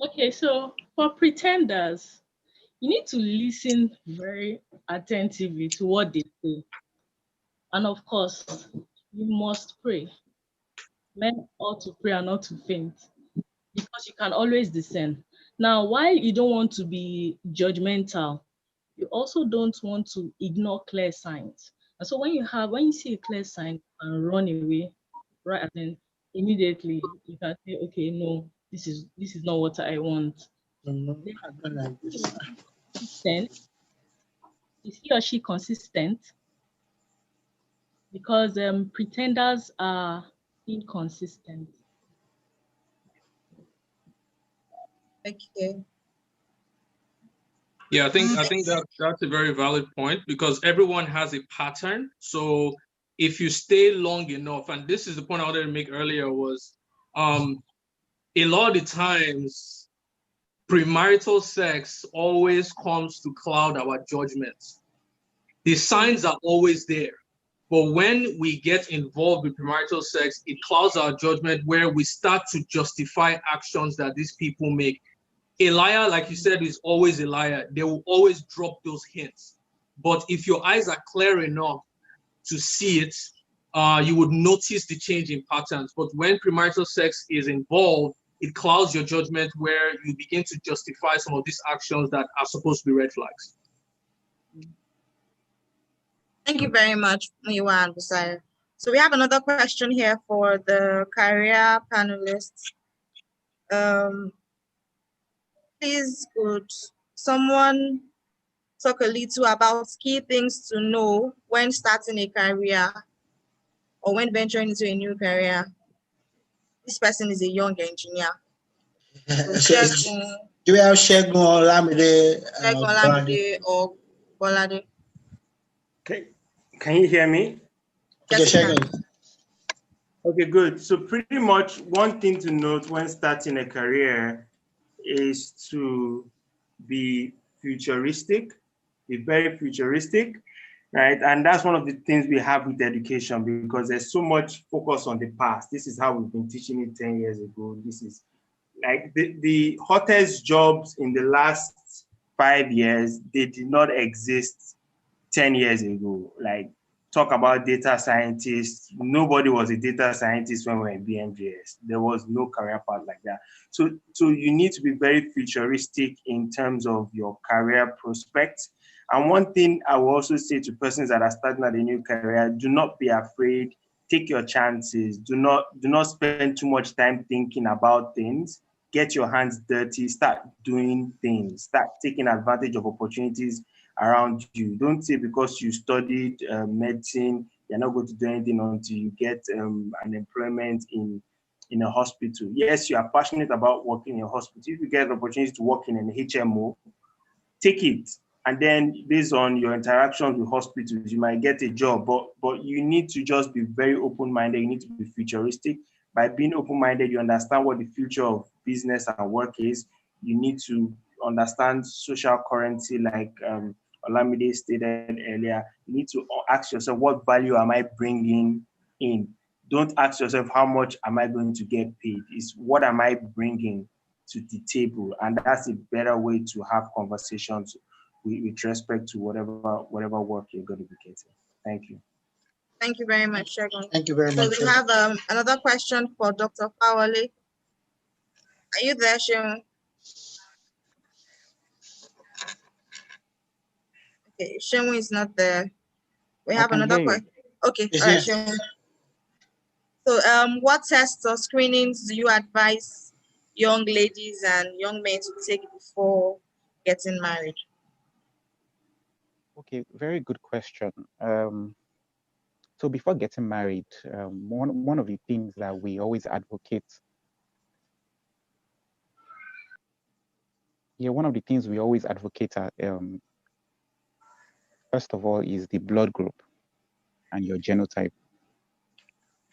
Okay, so for pretenders, you need to listen very attentively to what they say. And of course, you must pray. Men ought to pray and not to faint, because you can always discern Now, while you don't want to be judgmental, you also don't want to ignore clear signs. And so when you see a clear sign and run away, right, and then immediately you can say, okay, no, this is not what I want. No, I don't like this. Consistent. Is he or she consistent? Because pretenders are inconsistent. Okay. Yeah, I think that's a very valid point because everyone has a pattern. So if you stay long enough, and this is the point I wanted to make earlier, was a lot of the times premarital sex always comes to cloud our judgments. The signs are always there. But when we get involved with premarital sex, it clouds our judgment where we start to justify actions that these people make. A liar, like you said, is always a liar. They will always drop those hints. But if your eyes are clear enough to see it, you would notice the change in patterns. But when premarital sex is involved, it clouds your judgment where you begin to justify some of these actions that are supposed to be red flags. Thank you very much, Muyiwa and Busayo. So we have another question here for the career panelists. Please, could someone talk a little about key things to know when starting a career or when venturing into a new career? This person is a young engineer. So do we have Shegun Olamide? Olamide or Bolade? Okay. Can you hear me? Yes, Okay, Okay, good. So pretty much one thing to note when starting a career is to be futuristic, be very futuristic, right? And that's one of the things we have with education because there's so much focus on the past. This is how we've been teaching it 10 years ago. This is like the hottest jobs in the last 5 years, they did not exist 10 years ago. Like talk about data scientists. Nobody was a data scientist when we were in Bmjs. There was no career path like that. So you need to be very futuristic in terms of your career prospects. And one thing I will also say to persons that are starting at a new career, do not be afraid. Take your chances. Do not spend too much time thinking about things. Get your hands dirty. Start doing things. Start taking advantage of opportunities around you. Don't say because you studied medicine, you're not going to do anything until you get an employment in a hospital. Yes, you are passionate about working in a hospital. If you get an opportunity to work in an HMO, take it. And then based on your interactions with hospitals, you might get a job, but you need to just be very open-minded. You need to be futuristic. By being open-minded, you understand what the future of business and work is. You need to understand social currency, like Olamide stated earlier. You need to ask yourself, what value am I bringing in? Don't ask yourself, how much am I going to get paid? It's what am I bringing to the table? And that's a better way to have conversations with respect to whatever work you're going to be getting. Thank you. Thank you very much, Shegun. Thank you very much. So we have another question for Dr. Fawale. Are you there, Shegun? Okay, Shegun is not there. We have another question. Okay, all right, Shegun. So what tests or screenings do you advise young ladies and young men to take before getting married? Okay, very good question. So before getting married, one of the things that we always advocate, one of the things we always advocate first of all, is the blood group and your genotype.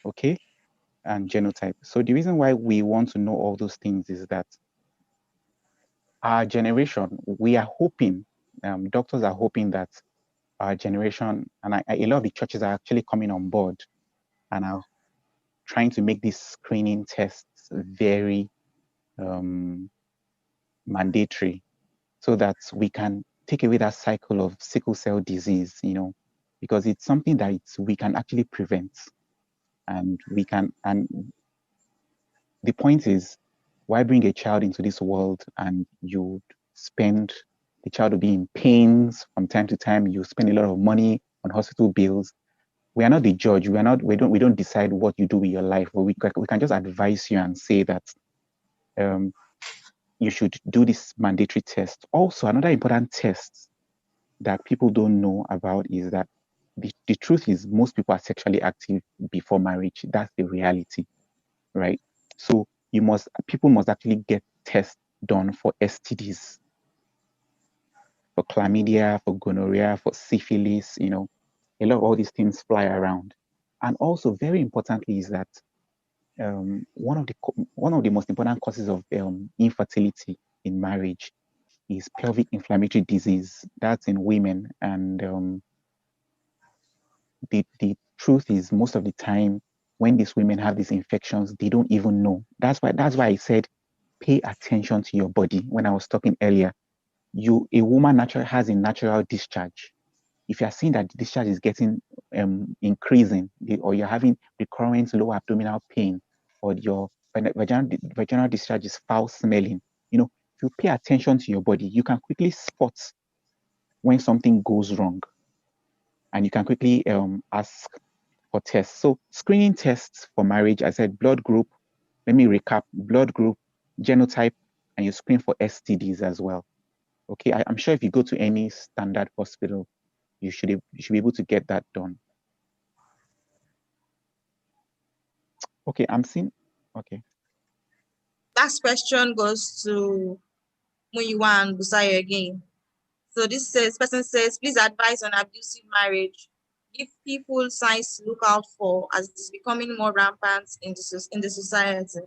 Okay, and genotype. So the reason why we want to know all those things is that our generation, we are hoping, doctors are hoping that our generation, and a lot of the churches are actually coming on board and are trying to make these screening tests very mandatory so that we can take away that cycle of sickle cell disease, because it's something that we can actually prevent. And the point is, why bring a child into this world and you spend, the child will be in pains from time to time, you spend a lot of money on hospital bills. We are not the judge. We don't decide what you do with your life. But we can just advise you and say that you should do this mandatory test. Also, another important test that people don't know about is that the truth is most people are sexually active before marriage. That's the reality, right? So people must actually get tests done for STDs, for chlamydia, for gonorrhea, for syphilis, a lot of all these things fly around. And also very importantly is that one of the most important causes of infertility in marriage is pelvic inflammatory disease. That's in women. And the truth is most of the time when these women have these infections, they don't even know. That's why I said pay attention to your body. When I was talking earlier, a woman has a natural discharge. If you are seeing that the discharge is getting increasing, or you're having recurrent low abdominal pain, or your vaginal discharge is foul smelling, if you pay attention to your body, you can quickly spot when something goes wrong, and you can quickly ask for tests. So screening tests for marriage, I said blood group. Let me recap: blood group, genotype, and you screen for STDs as well. Okay, I'm sure if you go to any standard hospital, you should be able to get that done. Okay, I'm seeing. Okay. Last question goes to Muyiwa and Busayo again. So this person says, please advise on abusive marriage. Give people signs to look out for as it's becoming more rampant in the society.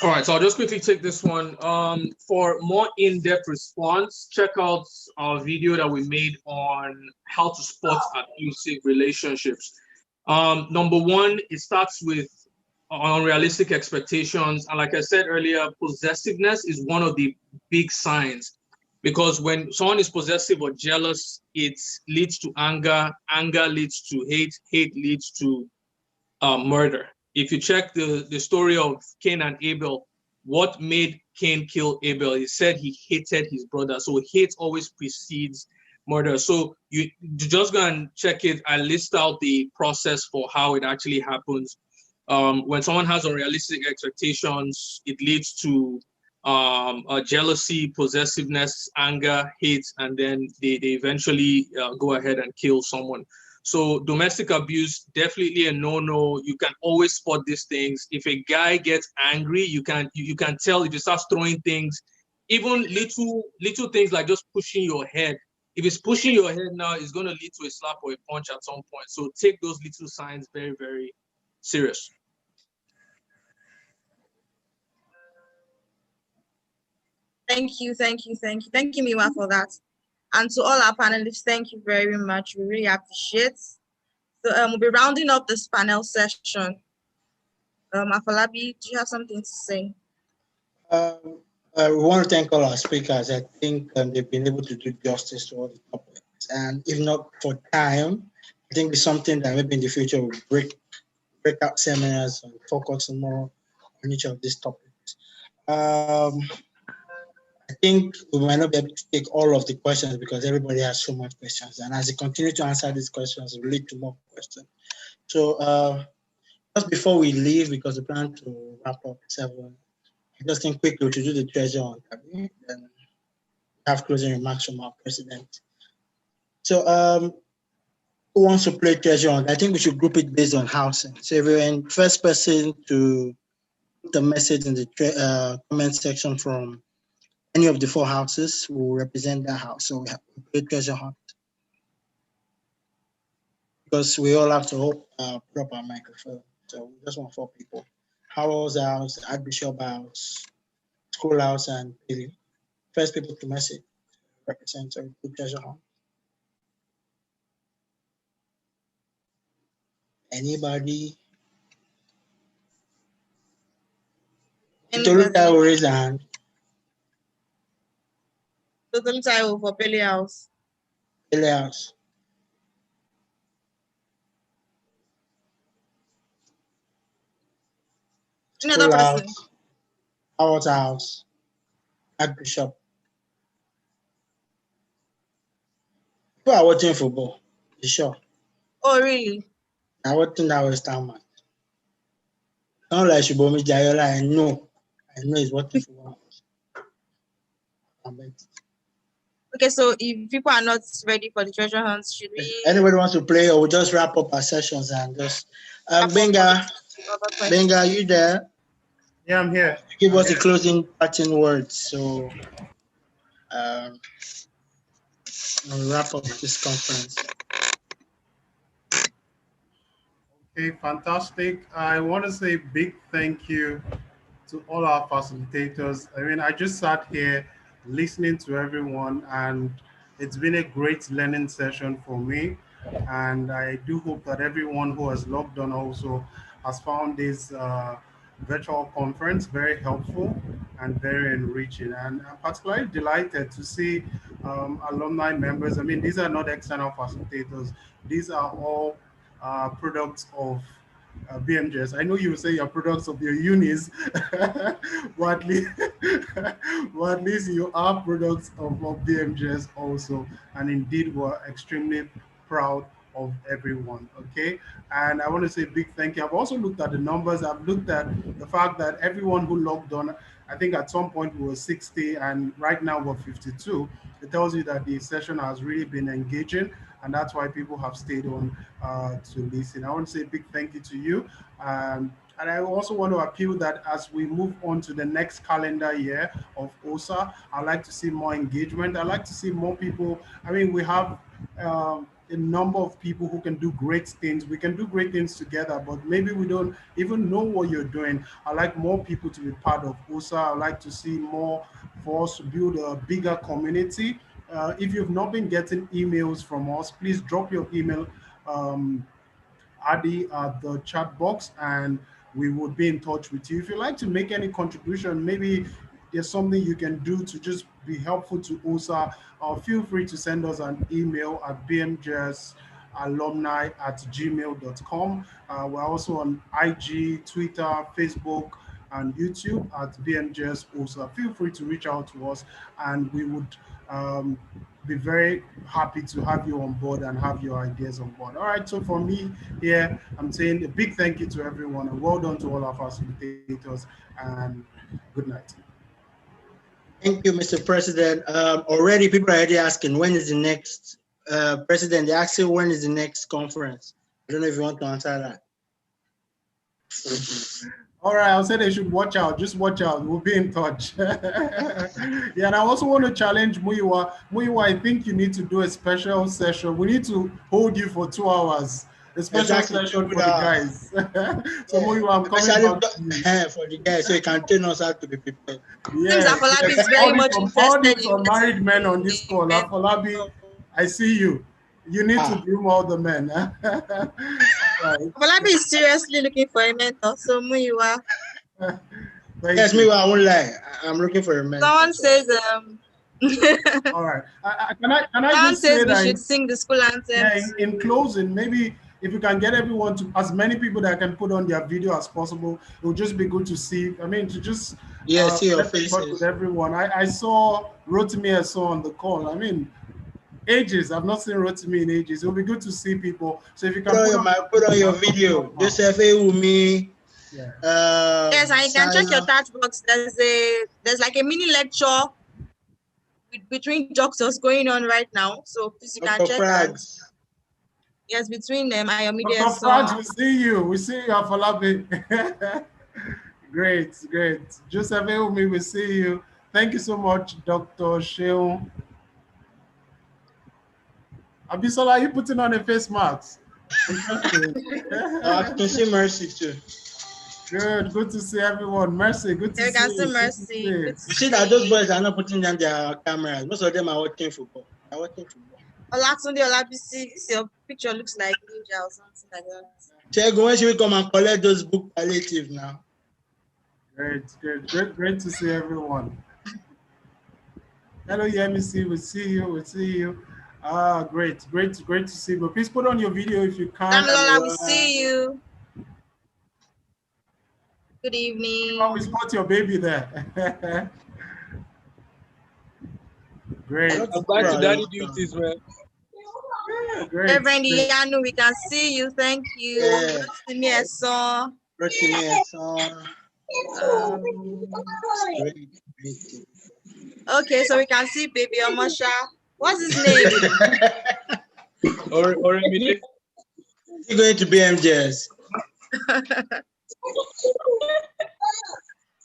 All right, so I'll just quickly take this one. For more in-depth response, check out our video that we made on how to spot abusive relationships. Number one, it starts with unrealistic expectations. And like I said earlier, possessiveness is one of the big signs, because when someone is possessive or jealous, it leads to anger, anger leads to hate, hate leads to murder. If you check the story of Cain and Abel, what made Cain kill Abel? He said he hated his brother. So hate always precedes murder. So you just go and check it. I list out the process for how it actually happens. When someone has unrealistic expectations, it leads to jealousy, possessiveness, anger, hate, and then they eventually go ahead and kill someone. So domestic abuse, definitely a no-no. You can always spot these things. If a guy gets angry, you can tell if he starts throwing things, even little things like just pushing your head. If it's pushing your head now, it's going to lead to a slap or a punch at some point. So take those little signs very, very serious. Thank you, Miwa, for that. And to all our panelists, thank you very much. We really appreciate. So we'll be rounding up this panel session. Afolabi, do you have something to say? We want to thank all our speakers. I think they've been able to do justice to all the topics. And if not for time, I think it's something that maybe in the future we'll break out seminars and focus more on each of these topics. I think we might not be able to take all of the questions because everybody has so much questions. And as they continue to answer these questions, it will lead to more questions. So just before we leave, because we plan to wrap up at 7, I just think quickly to do the treasure on Tabi, then have closing remarks from our president. So who wants to play treasure on? I think we should group it based on housing. So everyone, first person to put the message in the comment section from any of the 4 houses will represent that house. So we have to play treasure hunt. Because we all have to put up our microphone. So we just want 4 people. Howell's house, Archbishop house, School house, and Billy. First people to message represent a good treasure hunt. Anybody? Toluta will raise a hand. Toluta for Billy house. Billy house. Another School person. house, our house, Archbishop. People are watching football. You sure? Oh, really? I'm watching that Western match. Not like Shubomi Jayola. I know he's watching football. I bet. Okay, so if people are not ready for the treasure hunt, should we? If anybody wants to play, or we'll just wrap up our sessions and just. Benga, you there? Yeah, I'm here. Give us the closing parting words. So, we'll wrap up this conference. Okay, fantastic. I want to say big thank you to all our facilitators. I mean, I just sat here listening to everyone, and it's been a great learning session for me. And I do hope that everyone who has logged on also has found this virtual conference very helpful and very enriching. And I'm particularly delighted to see alumni members. I mean, these are not external facilitators. These are all products of Bmjs. I know you say you're products of your unis, but at least, but at least you are products of Bmjs also. And indeed, we're extremely proud of everyone. Okay. And I want to say a big thank you. I've also looked at the numbers. I've looked at the fact that everyone who logged on, I think at some point we were 60 and right now we're 52. It tells you that the session has really been engaging, and that's why people have stayed on to listen. I want to say a big thank you to you. And I also want to appeal that as we move on to the next calendar year of OSA, I'd like to see more engagement. I'd like to see more people. I mean, we have a number of people who can do great things. We can do great things together, but maybe we don't even know what you're doing. I like more people to be part of OSA. I like to see more for us to build a bigger community. If you've not been getting emails from us, please drop your email Adi at the chat box, and we would be in touch with you. If you'd like to make any contribution, maybe there's something you can do to just be helpful to OSA, feel free to send us an email at bmjsalumni@gmail.com. We're also on IG, Twitter, Facebook, and YouTube at BMJS OSA. Feel free to reach out to us, and we would be very happy to have you on board and have your ideas on board. All right, so for me here, I'm saying a big thank you to everyone and well done to all our facilitators, and good night. Thank you, Mr. President. Already people are already asking when is the next president? They asking when is the next conference. I don't know if you want to answer that. All right, I'll say they should watch out. Just watch out. We'll be in touch. Yeah, and I also want to challenge Muyiwa. Muyiwa, I think you need to do a special session. We need to hold you for 2 hours. A special session for the guys. So Muyiwa, I'm coming back to you. For the guys, so you can train us how to be prepared. Yes, Afolabi is very much all these interested in married men on this call. Afolabi, I see you. You need to groom all the men. Afolabi is seriously looking for a mentor, so Muyiwa. Yes, me, I won't lie. I'm looking for a mentor. Someone says, all right. Can I Someone just say says we that should sing the school anthem. Yeah, in closing, maybe if you can get everyone to, as many people that can put on their video as possible, it would just be good to see. I mean, to just see your faces with everyone. I saw Rotimi, I saw on the call. I mean, ages. I've not seen Rotimi in ages. It would be good to see people. So if you can put on your video, Joseph Ewumi. Yeah. Yes, and you can check your touch box. There's like a mini lecture between doctors going on right now. So please you can check that. Yes, between them and your media. Dr. Frags, we see you. We see you, Afolabi. Great. Joseph Ewumi, we see you. Thank you so much, Dr. Sheung. Abisola, are you putting on a face mask? I can see Mercy too. Good to see everyone. Mercy, good to see you. You can see Mercy. You see that those boys are not putting down their cameras. Most of them are watching football. Olatunde Olabisi, your picture looks like ninja or something like that. Chego, when should we come and collect those book palliative now? Great to see everyone. Hello, Yemisi, we see you. Great to see you. But please put on your video if you can. Damilola, we see you. Good evening. Oh, we spot your baby there. Great. I'm back to daddy duties, man. Yeah, great. Reverend Yanu, we can see you. Thank you. Yeah. Rotimi Eson. Okay, so we can see baby Omasha. What's his name? Or You're going to BMJs.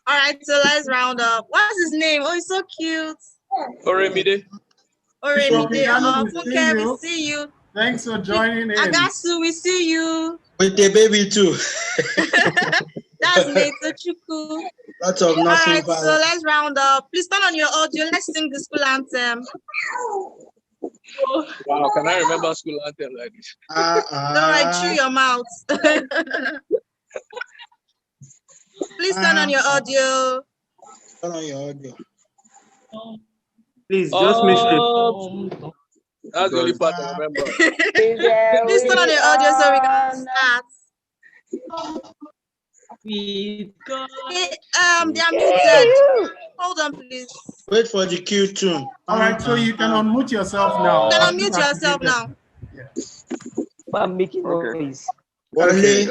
All right, so let's round up. What's his name? Oh, he's so cute. Oremide. Oremide. Okay, we see you. Thanks for joining in. Agasu, we see you. With the baby too. That's Nate Chuku. Lots of All nothing. right, so let's round up. Please turn on your audio. Let's sing the school anthem. Wow, can I remember school anthem like this? Don't worry, chew your mouth. Please turn on your audio. Turn on your audio. Please just make sure. That's the only part I remember. Please turn on your audio so we can start. They are muted. Hold on, please. Wait for the cue tune. All right, so you can unmute yourself now. You can unmute yourself now. I'm making noise. Okay.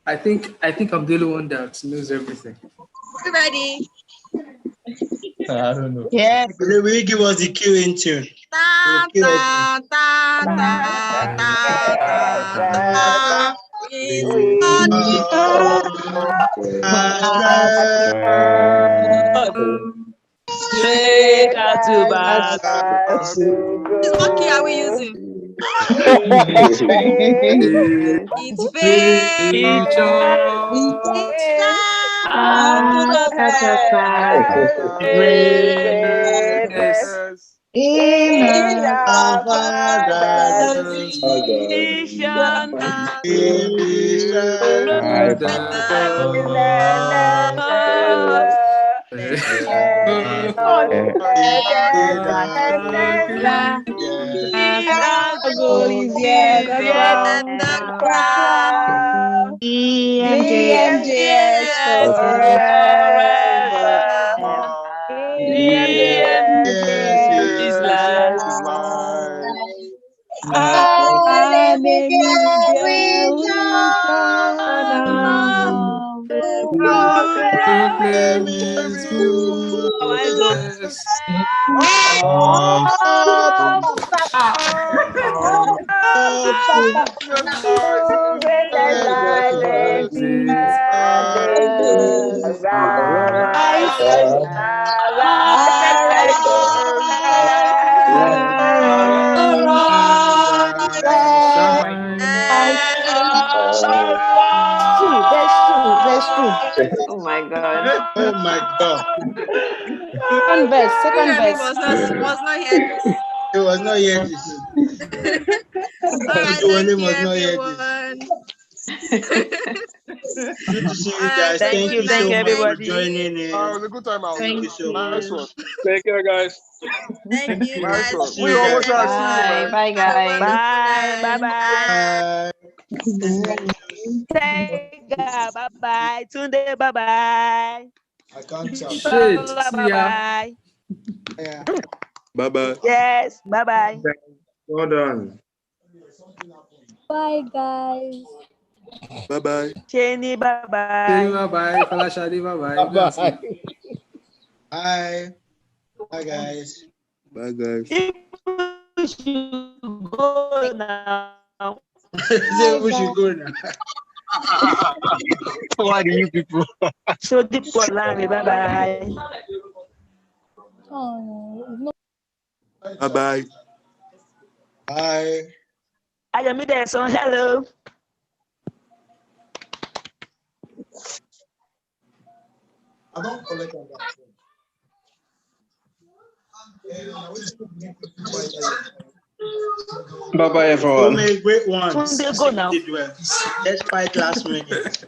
I think I'm the only one that knows everything. You ready? I don't know. Yes. Will you give us the cue in tune? Ta ta ta ta ta ta. Straight out to back. What key are we using? It's BMJs forever. BMJs is life. Hallelujah, we Proclaim His goodness. That's true. Oh my God. Oh my God. Second verse. was not here. It was not yet. All right, thank you, everyone. Good to see you guys. Thank you so much everybody. for joining in. It was a good time out. Thank you so much. Nice one. Take care, guys. Thank you, Nice guys. one. See We you almost guys. see you, man. Bye, guys. Bye. Bye. Bye bye. Tunde, bye bye. I can't tell. Shit. See ya. Bye. Yeah. Bye bye. Yes. Bye bye. Well done. Bye, guys. Bye bye. Cheney, bye Bye bye. bye. Falashadi, bye bye. Bye. Bye, guys. Bye guys. We should go now. Say we should go now. Why do you people? So deep for bye bye. Oh, Bye bye. Bye. I am there, so hello. I don't collect on that. Bye bye, everyone. So many great ones. Tunde, go now. Did well. Despite last minute.